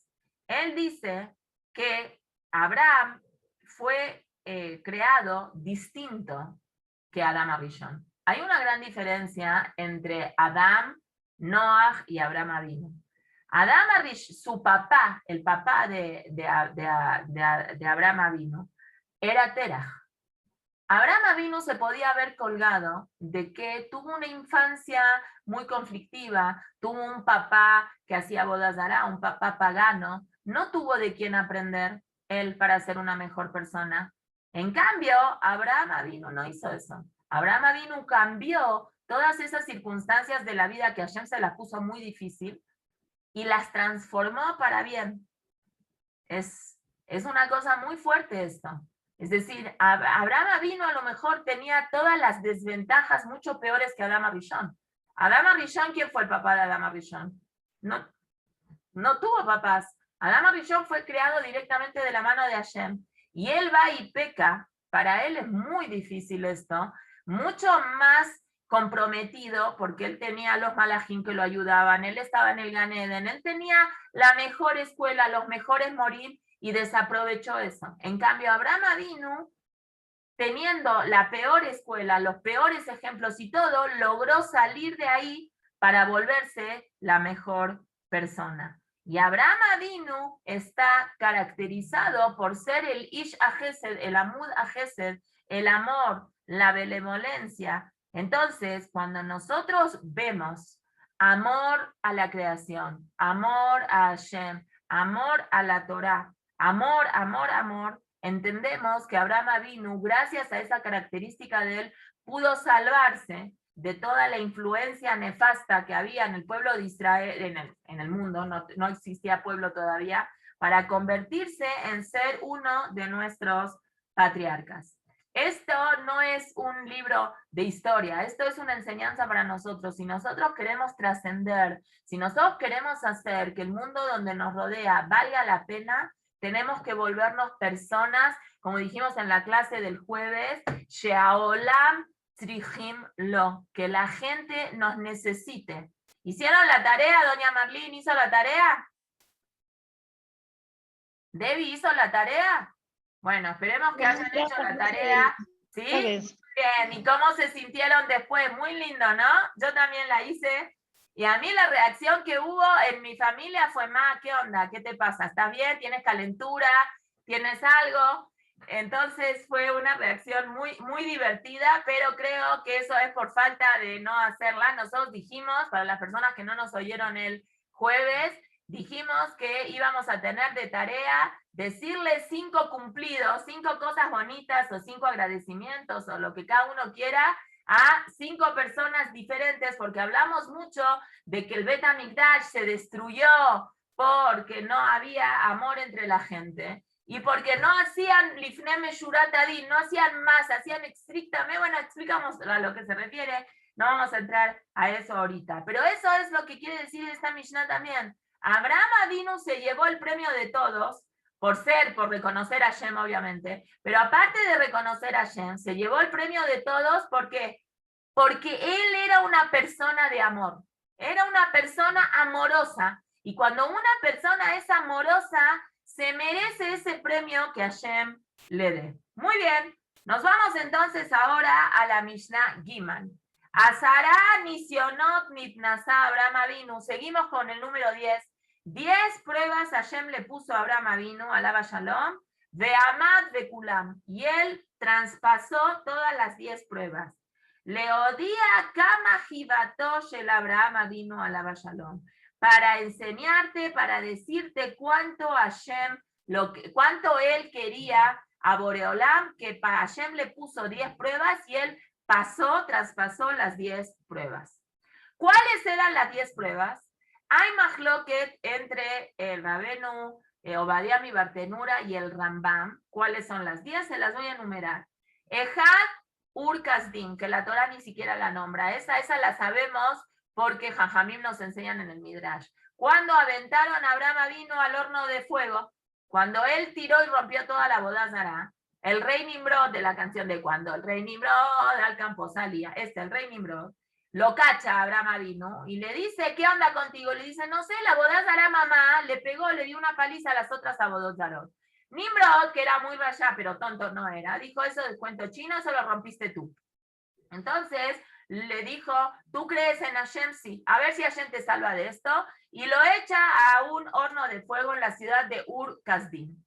Él dice que Abraham fue creado distinto que Adán Arishon. Hay una gran diferencia entre Adán, Noah y Abraham Avinu. Adán Arishon, su papá, el papá de Abraham Avinu, era Terach. Abraham Avinu se podía haber colgado de que tuvo una infancia muy conflictiva, tuvo un papá que hacía bodas zará, un papá pagano, no tuvo de quién aprender él para ser una mejor persona. En cambio, Abraham Avinu no hizo eso. Abraham Avinu cambió todas esas circunstancias de la vida que Hashem se las puso muy difícil y las transformó para bien. Es una cosa muy fuerte esto. Es decir, Abraham Avinu a lo mejor tenía todas las desventajas mucho peores que Adán Arishon. Adán Arishon, ¿quién fue el papá de Adán Arishon? No tuvo papás. Adán Arishon fue creado directamente de la mano de Hashem. Y él va y peca. Para él es muy difícil esto. Mucho más comprometido, porque él tenía a los malajim que lo ayudaban, él estaba en el Gan Eden, él tenía la mejor escuela, los mejores morir, y desaprovechó eso. En cambio, Abraham Avinu, teniendo la peor escuela, los peores ejemplos y todo, logró salir de ahí para volverse la mejor persona. Y Abraham Avinu está caracterizado por ser el Ish HaChesed, el Amud HaChesed, el amor, la benevolencia. Entonces, cuando nosotros vemos amor a la creación, amor a Hashem, amor a la Torah, amor, amor, amor, entendemos que Abraham Avinu, gracias a esa característica de él, pudo salvarse de toda la influencia nefasta que había en el pueblo de Israel, en el mundo, no existía pueblo todavía, para convertirse en ser uno de nuestros patriarcas. Esto no es un libro de historia, esto es una enseñanza para nosotros. Si nosotros queremos trascender, si nosotros queremos hacer que el mundo donde nos rodea valga la pena, tenemos que volvernos personas, como dijimos en la clase del jueves, Sheaolam Trihim Lo, que la gente nos necesite. ¿Hicieron la tarea, doña Marlene? ¿Hizo la tarea? ¿Debbie hizo la tarea? Bueno, esperemos que hayan hecho la tarea. ¿Sí? Bien, ¿y cómo se sintieron después? Muy lindo, ¿no? Yo también la hice. Y a mí la reacción que hubo en mi familia fue, ma, ¿qué onda? ¿Qué te pasa? ¿Estás bien? ¿Tienes calentura? ¿Tienes algo? Entonces fue una reacción muy, muy divertida, pero creo que eso es por falta de no hacerla. Nosotros dijimos, para las personas que no nos oyeron el jueves, dijimos que íbamos a tener de tarea decirle 5 cumplidos, 5 cosas bonitas o 5 agradecimientos o lo que cada uno quiera a 5 personas diferentes, porque hablamos mucho de que el Bet HaMikdash se destruyó porque no había amor entre la gente. Y porque no hacían Lifnei Meshurat Adin, no hacían más, hacían estrictamente, bueno, explicamos a lo que se refiere, no vamos a entrar a eso ahorita. Pero eso es lo que quiere decir esta Mishnah también. Abraham Avinu se llevó el premio de todos, por reconocer a Hashem, obviamente, pero aparte de reconocer a Hashem, se llevó el premio de todos, ¿por qué? Porque él era una persona de amor, era una persona amorosa, y cuando una persona es amorosa, se merece ese premio que Hashem le dé. Muy bien, nos vamos entonces ahora a la Mishnah Giman. Azara Nisionot Nitnasa Abraham Avinu. Seguimos con el número 10. 10 pruebas Hashem le puso a Abraham Avinu, alaba Shalom, Ve'amad Ve'kulam, y él traspasó todas las 10 pruebas. Leodía Kama Jibato Shel Abraham Avinu, alaba Shalom, para enseñarte, para decirte cuánto Hashem, cuánto él quería a Boreolam, que para Hashem le puso 10 pruebas y él traspasó las 10 pruebas. ¿Cuáles eran las 10 pruebas? Hay mahloket entre el Rabenu Obadiah mi Bartenura y el Rambam. ¿Cuáles son las 10? Se las voy a enumerar. Ejad Ur Kasdim, que la Torah ni siquiera la nombra. Esa la sabemos porque Jajamim nos enseñan en el Midrash. Cuando aventaron a Abraham vino al horno de fuego, cuando él tiró y rompió toda la boda zará, el rey Nimrod de la canción de cuando el rey Nimrod al campo salía, el rey Nimrod, lo cacha a Abraham vino y le dice, ¿qué onda contigo? Le dice, no sé, la boda zará mamá, le pegó, le dio una paliza a las otras abodozarot. Nimrod, que era muy rayá, pero tonto no era, dijo, eso del cuento chino, se lo rompiste tú. Entonces le dijo, ¿tú crees en Hashem? Sí, a ver si Hashem te salva de esto. Y lo echa a un horno de fuego en la ciudad de Ur Kasdim.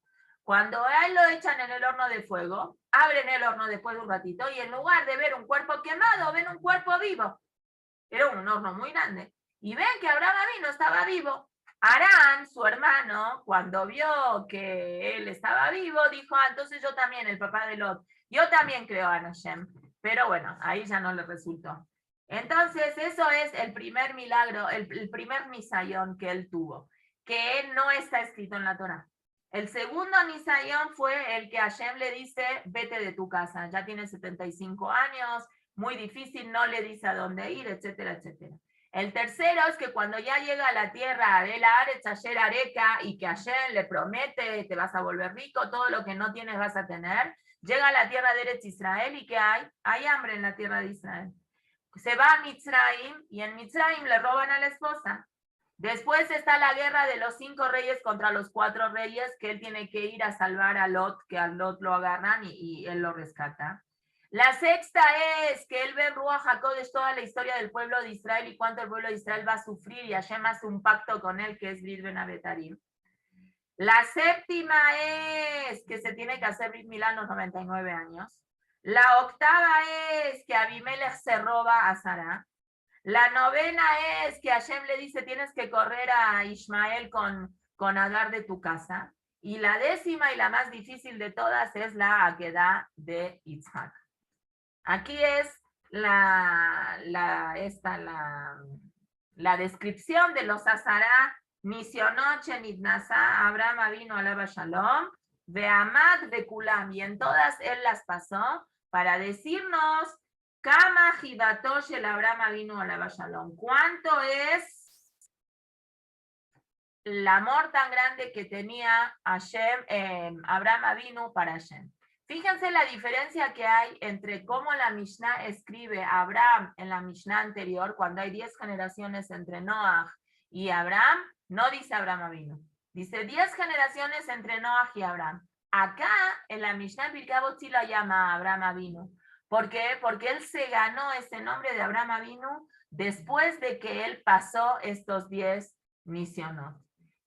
Cuando a él lo echan en el horno de fuego, abren el horno después de un ratito y en lugar de ver un cuerpo quemado, ven un cuerpo vivo. Era un horno muy grande. Y ven que Abraham Avino estaba vivo. Arán, su hermano, cuando vio que él estaba vivo, dijo, entonces yo también, el papá de Lot, yo también creo en Hashem. Pero bueno, ahí ya no le resultó. Entonces, eso es el primer milagro, el primer nisayón que él tuvo, que él no está escrito en la Torah. El segundo nisayón fue el que Hashem le dice, vete de tu casa, ya tienes 75 años, muy difícil, no le dice a dónde ir, etcétera, etcétera. El tercero es que cuando ya llega a la tierra de la Aretz Asher Areca y que Hashem le promete, te vas a volver rico, todo lo que no tienes vas a tener, llega a la tierra de Eretz Israel y ¿qué hay? Hay hambre en la tierra de Israel. Se va a Mitzrayim y en Mitzrayim le roban a la esposa. Después está la guerra de los 5 reyes contra los 4 reyes, que él tiene que ir a salvar a Lot, que a Lot lo agarran y él lo rescata. La sexta es que él ve en Ruach HaKodesh toda la historia del pueblo de Israel y cuánto el pueblo de Israel va a sufrir y Hashem hace un pacto con él que es Brit Ben Abetarim. La séptima es que se tiene que hacer Brit Milá a los 99 años. La octava es que Abimelech se roba a Sara. La novena es que Hashem le dice tienes que correr a Ismael con Agar de tu casa. Y la décima y la más difícil de todas es la Akedah de Yitzhak. Aquí es la descripción de los Azará, Nisionot Shenitnasa, Abraham vino alaba Shalom, Beamad Bekulam, y en todas él las pasó para decirnos, Kama Jibatosh el Abraham vino alaba Shalom, cuánto es el amor tan grande que tenía Hashem, Abraham vino para Hashem. Fíjense la diferencia que hay entre cómo la Mishnah escribe a Abraham en la Mishnah anterior, cuando hay 10 generaciones entre Noah y Abraham, no dice Abraham vino. Dice 10 generaciones entre Noah y Abraham. Acá, en la Mishnah Pirkei Avot sí lo llama Abraham vino. ¿Por qué? Porque él se ganó ese nombre de Abraham vino después de que él pasó estos 10 nisionot.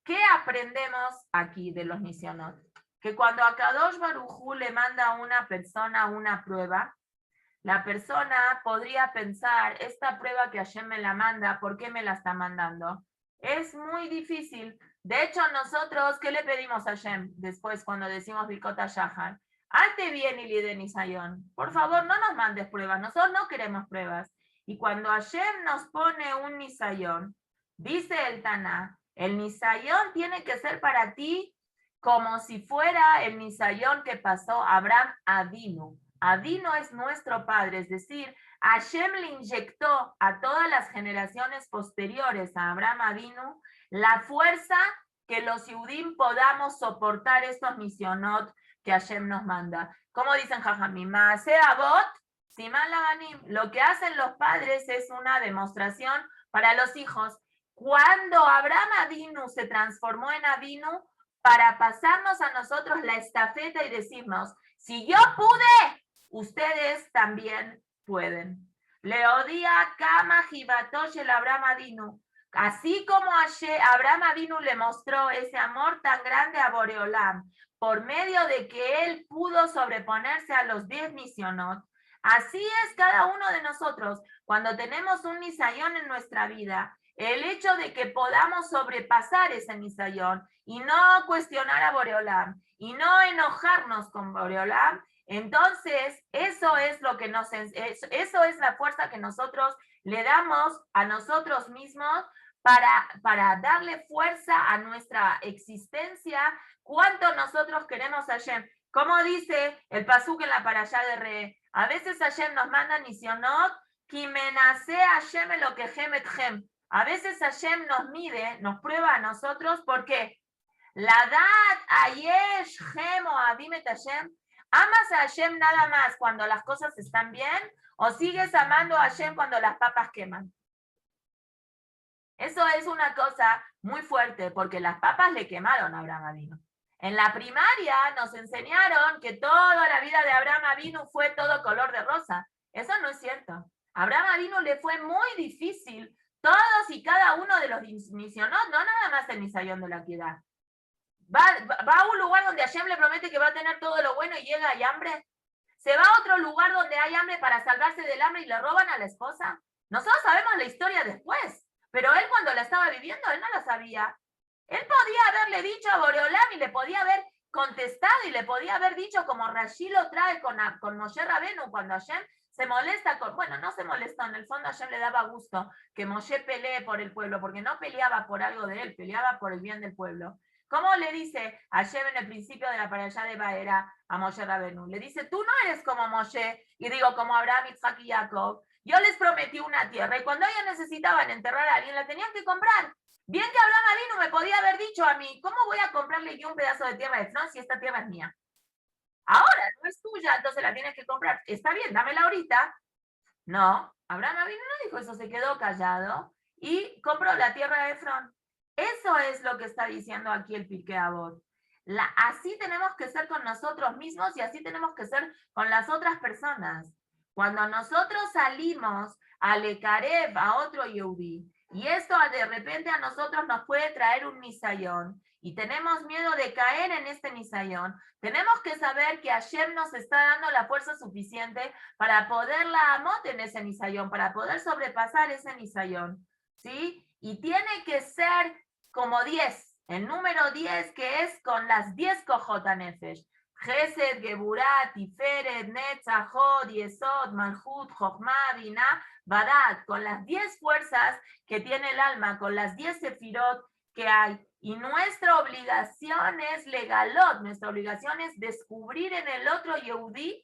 ¿Qué aprendemos aquí de los nisionot? Que cuando a Kadosh Baruj Hu le manda a una persona una prueba, la persona podría pensar, esta prueba que Hashem me la manda, ¿por qué me la está mandando? Es muy difícil. De hecho, nosotros, ¿qué le pedimos a Hashem después cuando decimos Birkot Shahar? Hazte bien y lide Nisayon. Por favor, no nos mandes pruebas. Nosotros no queremos pruebas. Y cuando Hashem nos pone un Nisayon, dice el Taná, el Nisayon tiene que ser para ti como si fuera el Nisayón que pasó Abraham Avinu. Avinu es nuestro padre, es decir, Hashem le inyectó a todas las generaciones posteriores a Abraham Avinu la fuerza que los Yudim podamos soportar estos misionot que Hashem nos manda. Como dicen Jajamim, Maaseh Avot, Siman Lavanim, lo que hacen los padres es una demostración para los hijos. Cuando Abraham Avinu se transformó en Avinu, para pasarnos a nosotros la estafeta y decirnos, si yo pude, ustedes también pueden. Leodía Kama Jibatosh el Abraham Avinu. Así como Abraham Avinu le mostró ese amor tan grande a Boreolam, por medio de que él pudo sobreponerse a los 10 nisionot, así es cada uno de nosotros. Cuando tenemos un nisayón en nuestra vida, el hecho de que podamos sobrepasar ese nisayón y no cuestionar a Boreolam y no enojarnos con Boreolam, entonces eso es lo que eso es la fuerza que nosotros le damos a nosotros mismos para darle fuerza a nuestra existencia, cuánto nosotros queremos a Hashem. Como dice el pasuk en la parashá de Re, a veces Hashem nos manda nisionot, ki menaseh Hashem elokechem etchem. A veces Hashem nos mide, nos prueba a nosotros, porque la dat ayesh gemo avimet Hashem. ¿Amas a Hashem nada más cuando las cosas están bien? ¿O sigues amando a Hashem cuando las papas queman? Eso es una cosa muy fuerte, porque las papas le quemaron a Abraham Avinu. En la primaria nos enseñaron que toda la vida de Abraham Avinu fue todo color de rosa. Eso no es cierto. A Abraham Avinu le fue muy difícil todos y cada uno de los misionos, no nada más el misayón de la piedad. Va a un lugar donde Hashem le promete que va a tener todo lo bueno y llega y hambre. Se va a otro lugar donde hay hambre para salvarse del hambre y le roban a la esposa. Nosotros sabemos la historia después, pero él cuando la estaba viviendo, él no la sabía. Él podía haberle dicho a Boreolam y le podía haber contestado y le podía haber dicho como Rashi lo trae con Moshe Rabenu cuando Hashem se molesta con, bueno, no se molestó, en el fondo a Hashem le daba gusto que Moshe pelee por el pueblo, porque no peleaba por algo de él, peleaba por el bien del pueblo. ¿Cómo le dice Hashem en el principio de la parashá de Baera a Moshe Rabenu? Le dice, tú no eres como Moshe, y digo, como Abraham, Isaac y Jacob. Yo les prometí una tierra, y cuando ellos necesitaban enterrar a alguien, la tenían que comprar. Bien que Abraham Avinu me podía haber dicho a mí, ¿cómo voy a comprarle yo un pedazo de tierra de Efrón si esta tierra es mía? Ahora no es tuya, entonces la tienes que comprar. Está bien, dámela ahorita. No, Abraham Avinu no dijo eso, se quedó callado y compró la tierra de Efrón. Eso es lo que está diciendo aquí el Pirkei Avot. Así tenemos que ser con nosotros mismos y así tenemos que ser con las otras personas. Cuando nosotros salimos a Lekarev, a otro Yehudi, y esto de repente a nosotros nos puede traer un nisayón, y tenemos miedo de caer en este nisayón, tenemos que saber que Hashem nos está dando la fuerza suficiente para poder la amot en ese nisayón, para poder sobrepasar ese nisayón, ¿sí? Y tiene que ser como 10, el número 10 que es con las 10 Kojot HaNefesh. Gesed, Geburah, Tiferet, Netzach, Hod, Yesod, Malchut, Jochma, Binah, Badat, con las 10 fuerzas que tiene el alma, con las 10 sefirot que hay. Y nuestra obligación es legalot, nuestra obligación es descubrir en el otro Yehudí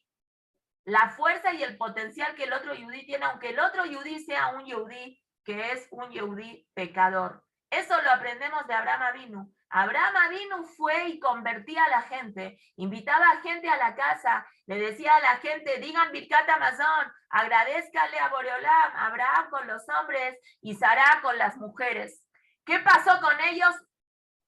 la fuerza y el potencial que el otro Yehudí tiene, aunque el otro Yehudí sea un Yehudí que es un Yehudí pecador. Eso lo aprendemos de Abraham Avinu. Abraham Avinu fue y convertía a la gente, invitaba a gente a la casa, le decía a la gente, digan Birkat Hamazon, agradézcale a Boreolam, Abraham con los hombres y Sará con las mujeres. ¿Qué pasó con ellos?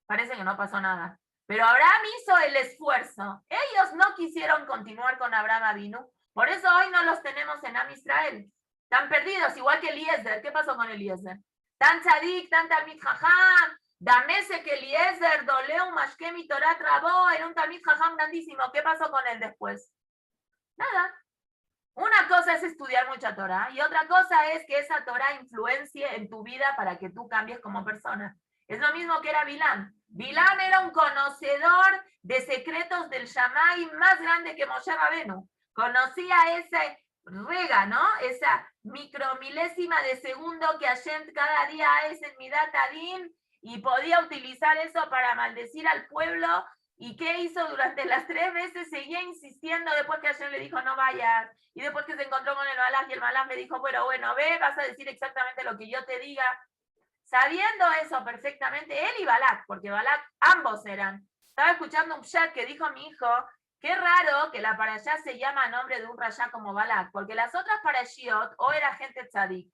Parece que no pasó nada. Pero Abraham hizo el esfuerzo. Ellos no quisieron continuar con Abraham Avinu, por eso hoy no los tenemos en Am Israel. Están perdidos, igual que Eliezer. ¿Qué pasó con Eliezer? Tan tzadik, tan talmid jajam, damese que Eliezer, doleu, mashkemi, torat rabó, era un talmid jajam grandísimo. ¿Qué pasó con él después? Nada. Una cosa es estudiar mucha Torah y otra cosa es que esa Torah influencie en tu vida para que tú cambies como persona. Es lo mismo que era Bilam. Bilam era un conocedor de secretos del Shammai más grande que Moshe Rabenu. Conocía ese rega, ¿no? Esa micromilésima de segundo que Hashem cada día es en Midat Adin y podía utilizar eso para maldecir al pueblo. ¿Y qué hizo durante las 3 veces? Seguía insistiendo después que Hashem le dijo no vayas. Y después que se encontró con el Malach y el Malach le dijo, bueno, ve, vas a decir exactamente lo que yo te diga. Sabiendo eso perfectamente, él y Balak, porque Balak ambos eran. Estaba escuchando un chat que dijo mi hijo, qué raro que la parashá se llama a nombre de un rayá como Balak, porque las otras parashiot o era gente tzadik,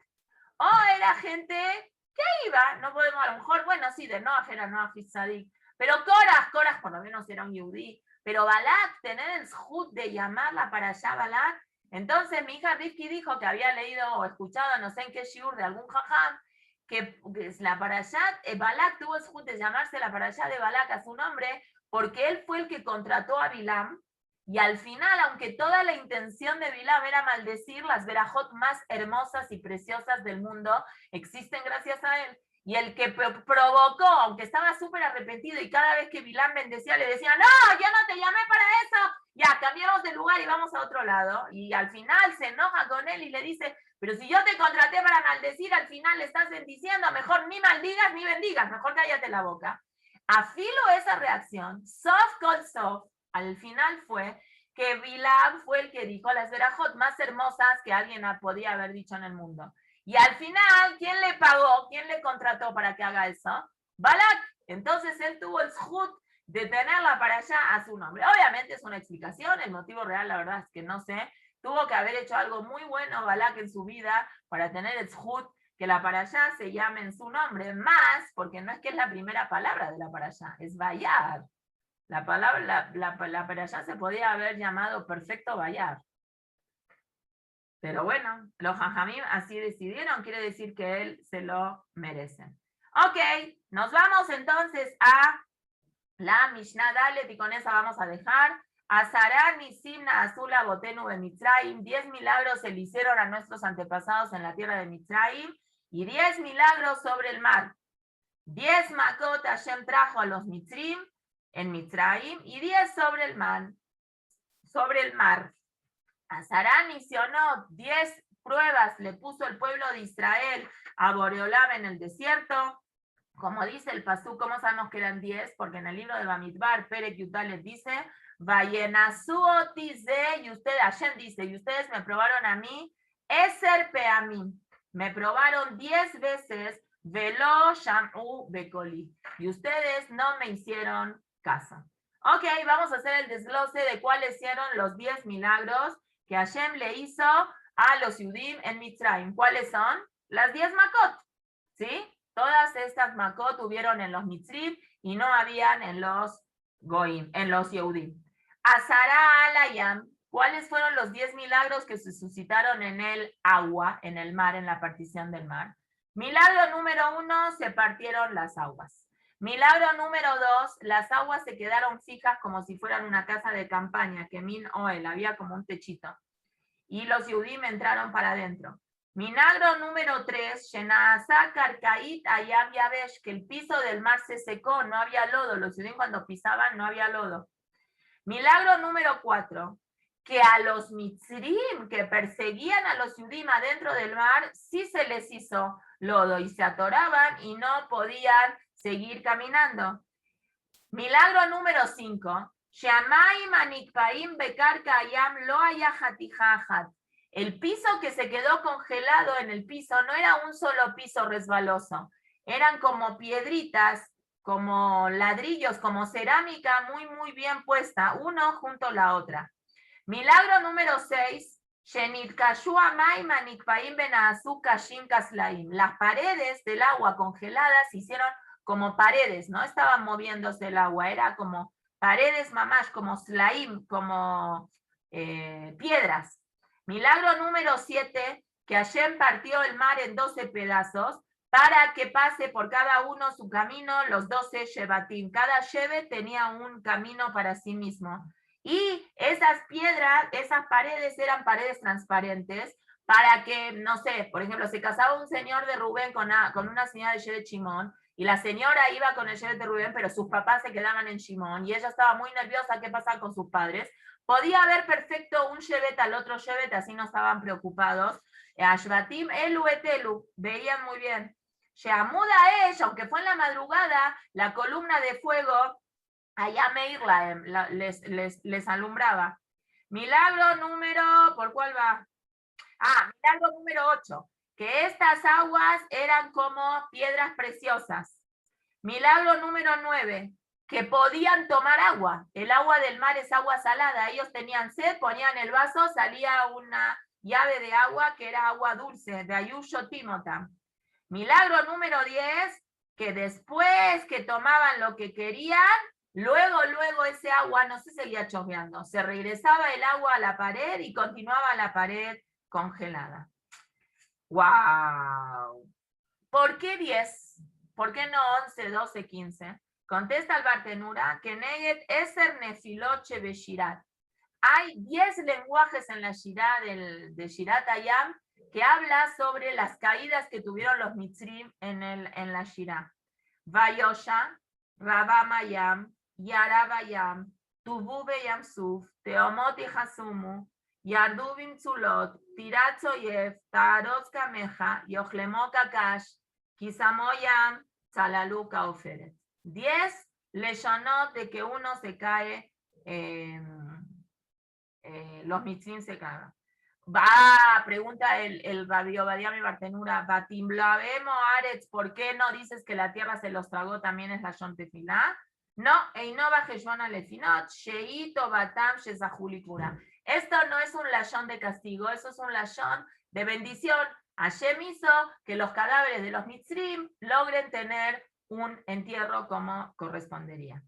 o era gente que iba, no podemos, a lo mejor, bueno, sí, de Noach era Noach y tzadik, pero Korach por lo menos era un yudí, pero Balak, tener el zhut de llamarla parashá Balak, entonces mi hija Rifki dijo que había leído o escuchado, no sé en qué shiur de algún jajam, que la parashá, Balak tuvo el zhut de llamarse la parashá de Balak a su nombre, porque él fue el que contrató a Bilam, y al final, aunque toda la intención de Bilam era maldecir, las verajot más hermosas y preciosas del mundo existen gracias a él. Y el que provocó, aunque estaba súper arrepentido y cada vez que Bilam bendecía le decía, no, yo no te llamé para eso, ya, cambiamos de lugar y vamos a otro lado. Y al final se enoja con él y le dice, pero si yo te contraté para maldecir, al final le estás bendiciendo, mejor ni maldigas ni bendigas, mejor cállate la boca. A filo esa reacción, soft call soft, al final fue que Bilam fue el que dijo las verajot más hermosas que alguien podía haber dicho en el mundo. Y al final, ¿quién le pagó? ¿Quién le contrató para que haga eso? Balak. Entonces él tuvo el zhut de tenerla para allá a su nombre. Obviamente es una explicación, el motivo real la verdad es que no sé. Tuvo que haber hecho algo muy bueno Balak en su vida para tener el zhut que la para allá se llame en su nombre, más porque no es que es la primera palabra de la para allá, es Bayar. La palabra, la para allá se podía haber llamado perfecto Bayar. Pero bueno, los Jajamim así decidieron, quiere decir que él se lo merece. Ok, nos vamos entonces a la Mishnah Dalet y con esa vamos a dejar. Azarán y Simna Azula Botenu de Mitzrayim, 10 milagros se le hicieron a nuestros antepasados en la tierra de Mitzrayim y 10 milagros sobre el mar. 10 Makot Hashem trajo a los Mitzrim en Mitzrayim y 10 sobre el mar. Sobre el mar. Azarán misionó 10 pruebas, le puso el pueblo de Israel a Boreolam en el desierto. Como dice el pasú, ¿cómo sabemos que eran 10? Porque en el libro de Bamidbar, Perek Yudales dice, Vayenazuotize, y ustedes, Hashem dice, y ustedes me probaron a mí, Eser peamim, me probaron 10 veces, Velo shamu bekoli, y ustedes no me hicieron caso. Ok, vamos a hacer el desglose de cuáles fueron los 10 milagros que Hashem le hizo a los Yudim en Mitzrayim. ¿Cuáles son? Las 10 Makot, ¿sí? Todas estas Makot tuvieron en los Mitzrim y no habían en los Goim, en los Yehudim. Azara alayam, ¿cuáles fueron los 10 milagros que se suscitaron en el agua, en el mar, en la partición del mar? Milagro número 1, se partieron las aguas. Milagro número 2, las aguas se quedaron fijas como si fueran una casa de campaña, que min oel, había como un techito. Y los Yehudim entraron para adentro. Milagro número 3, Shenazá Karkait Ayam Yabesh, que el piso del mar se secó, no había lodo. Los Yehudim cuando pisaban no había lodo. Milagro número 4, que a los Mitzrim que perseguían a los Yehudim adentro del mar, sí se les hizo lodo y se atoraban y no podían seguir caminando. Milagro número 5, el piso que se quedó congelado en el piso no era un solo piso resbaloso, eran como piedritas, como ladrillos, como cerámica muy bien puesta, uno junto a la otra. Milagro número 6, las paredes del agua congeladas se hicieron como paredes, no estaban moviéndose el agua, era como paredes mamash, como slaim, como piedras. Milagro número 7, que Hashem partió el mar en 12 pedazos para que pase por cada uno su camino los 12 shevatim. Cada shevet tenía un camino para sí mismo. Y esas piedras, esas paredes eran paredes transparentes para que, no sé, por ejemplo, se casaba un señor de Rubén con una señora de Shevet Shimón, y la señora iba con el Shevet de Rubén, pero sus papás se quedaban en Shimón, y ella estaba muy nerviosa qué pasaba con sus padres. Podía haber perfecto un Shevet al otro Shevet, así no estaban preocupados. Ashvatim elu et elu, veían muy bien. Sheamuda Esh, aunque fue en la madrugada, la columna de fuego allá Meir les alumbraba. Milagro número, ¿por cuál va? Milagro número 8, que estas aguas eran como piedras preciosas. Milagro número 9, que podían tomar agua. El agua del mar es agua salada. Ellos tenían sed, ponían el vaso, salía una llave de agua que era agua dulce, de Ayusho Timota. Milagro número 10, que después que tomaban lo que querían, luego ese agua no se seguía chorreando, se regresaba el agua a la pared y continuaba la pared congelada. ¡Wow! ¿Por qué 10? ¿Por qué no 11, 12, 15? Contesta el Bartenura que Neget Eser Nefiloche Beshirat. Hay 10 lenguajes en la Shirá de Shirat Hayam que habla sobre las caídas que tuvieron los Mitzrim en la Shirá. Vayosha, Rabamayam, Yarabayam, Tubu Beyam Suf, Teomot y Hasumu, Yardu Bimtzulot, Tiratzoyev, Taarot Kameja, Yochlemó Kakash, Kisamoyam, Tzalaluka Oferet. 10 leshonot de que uno se cae, los mitzvim se cagan. Pregunta el Rabbi Obadia mi Bartenura, Batim Blavemo Aretz, ¿por qué no dices que la tierra se los tragó también es la Shon Tefilá? No, Einova Jeshwana Lefinot, Sheito Batam Shezahulikura. Esto no es un lashon de castigo, eso es un lashon de bendición. Hashem hizo que los cadáveres de los Mitzrim logren tener un entierro como correspondería.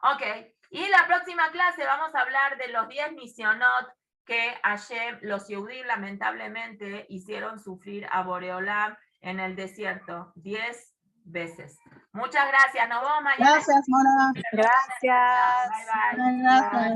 Ok, y la próxima clase vamos a hablar de los 10 misionot que Hashem, los Yehudim, lamentablemente hicieron sufrir a Boreolam en el desierto 10 veces. Muchas gracias, nos vemos mañana. Gracias, Mona. Gracias. Bye, bye. Gracias.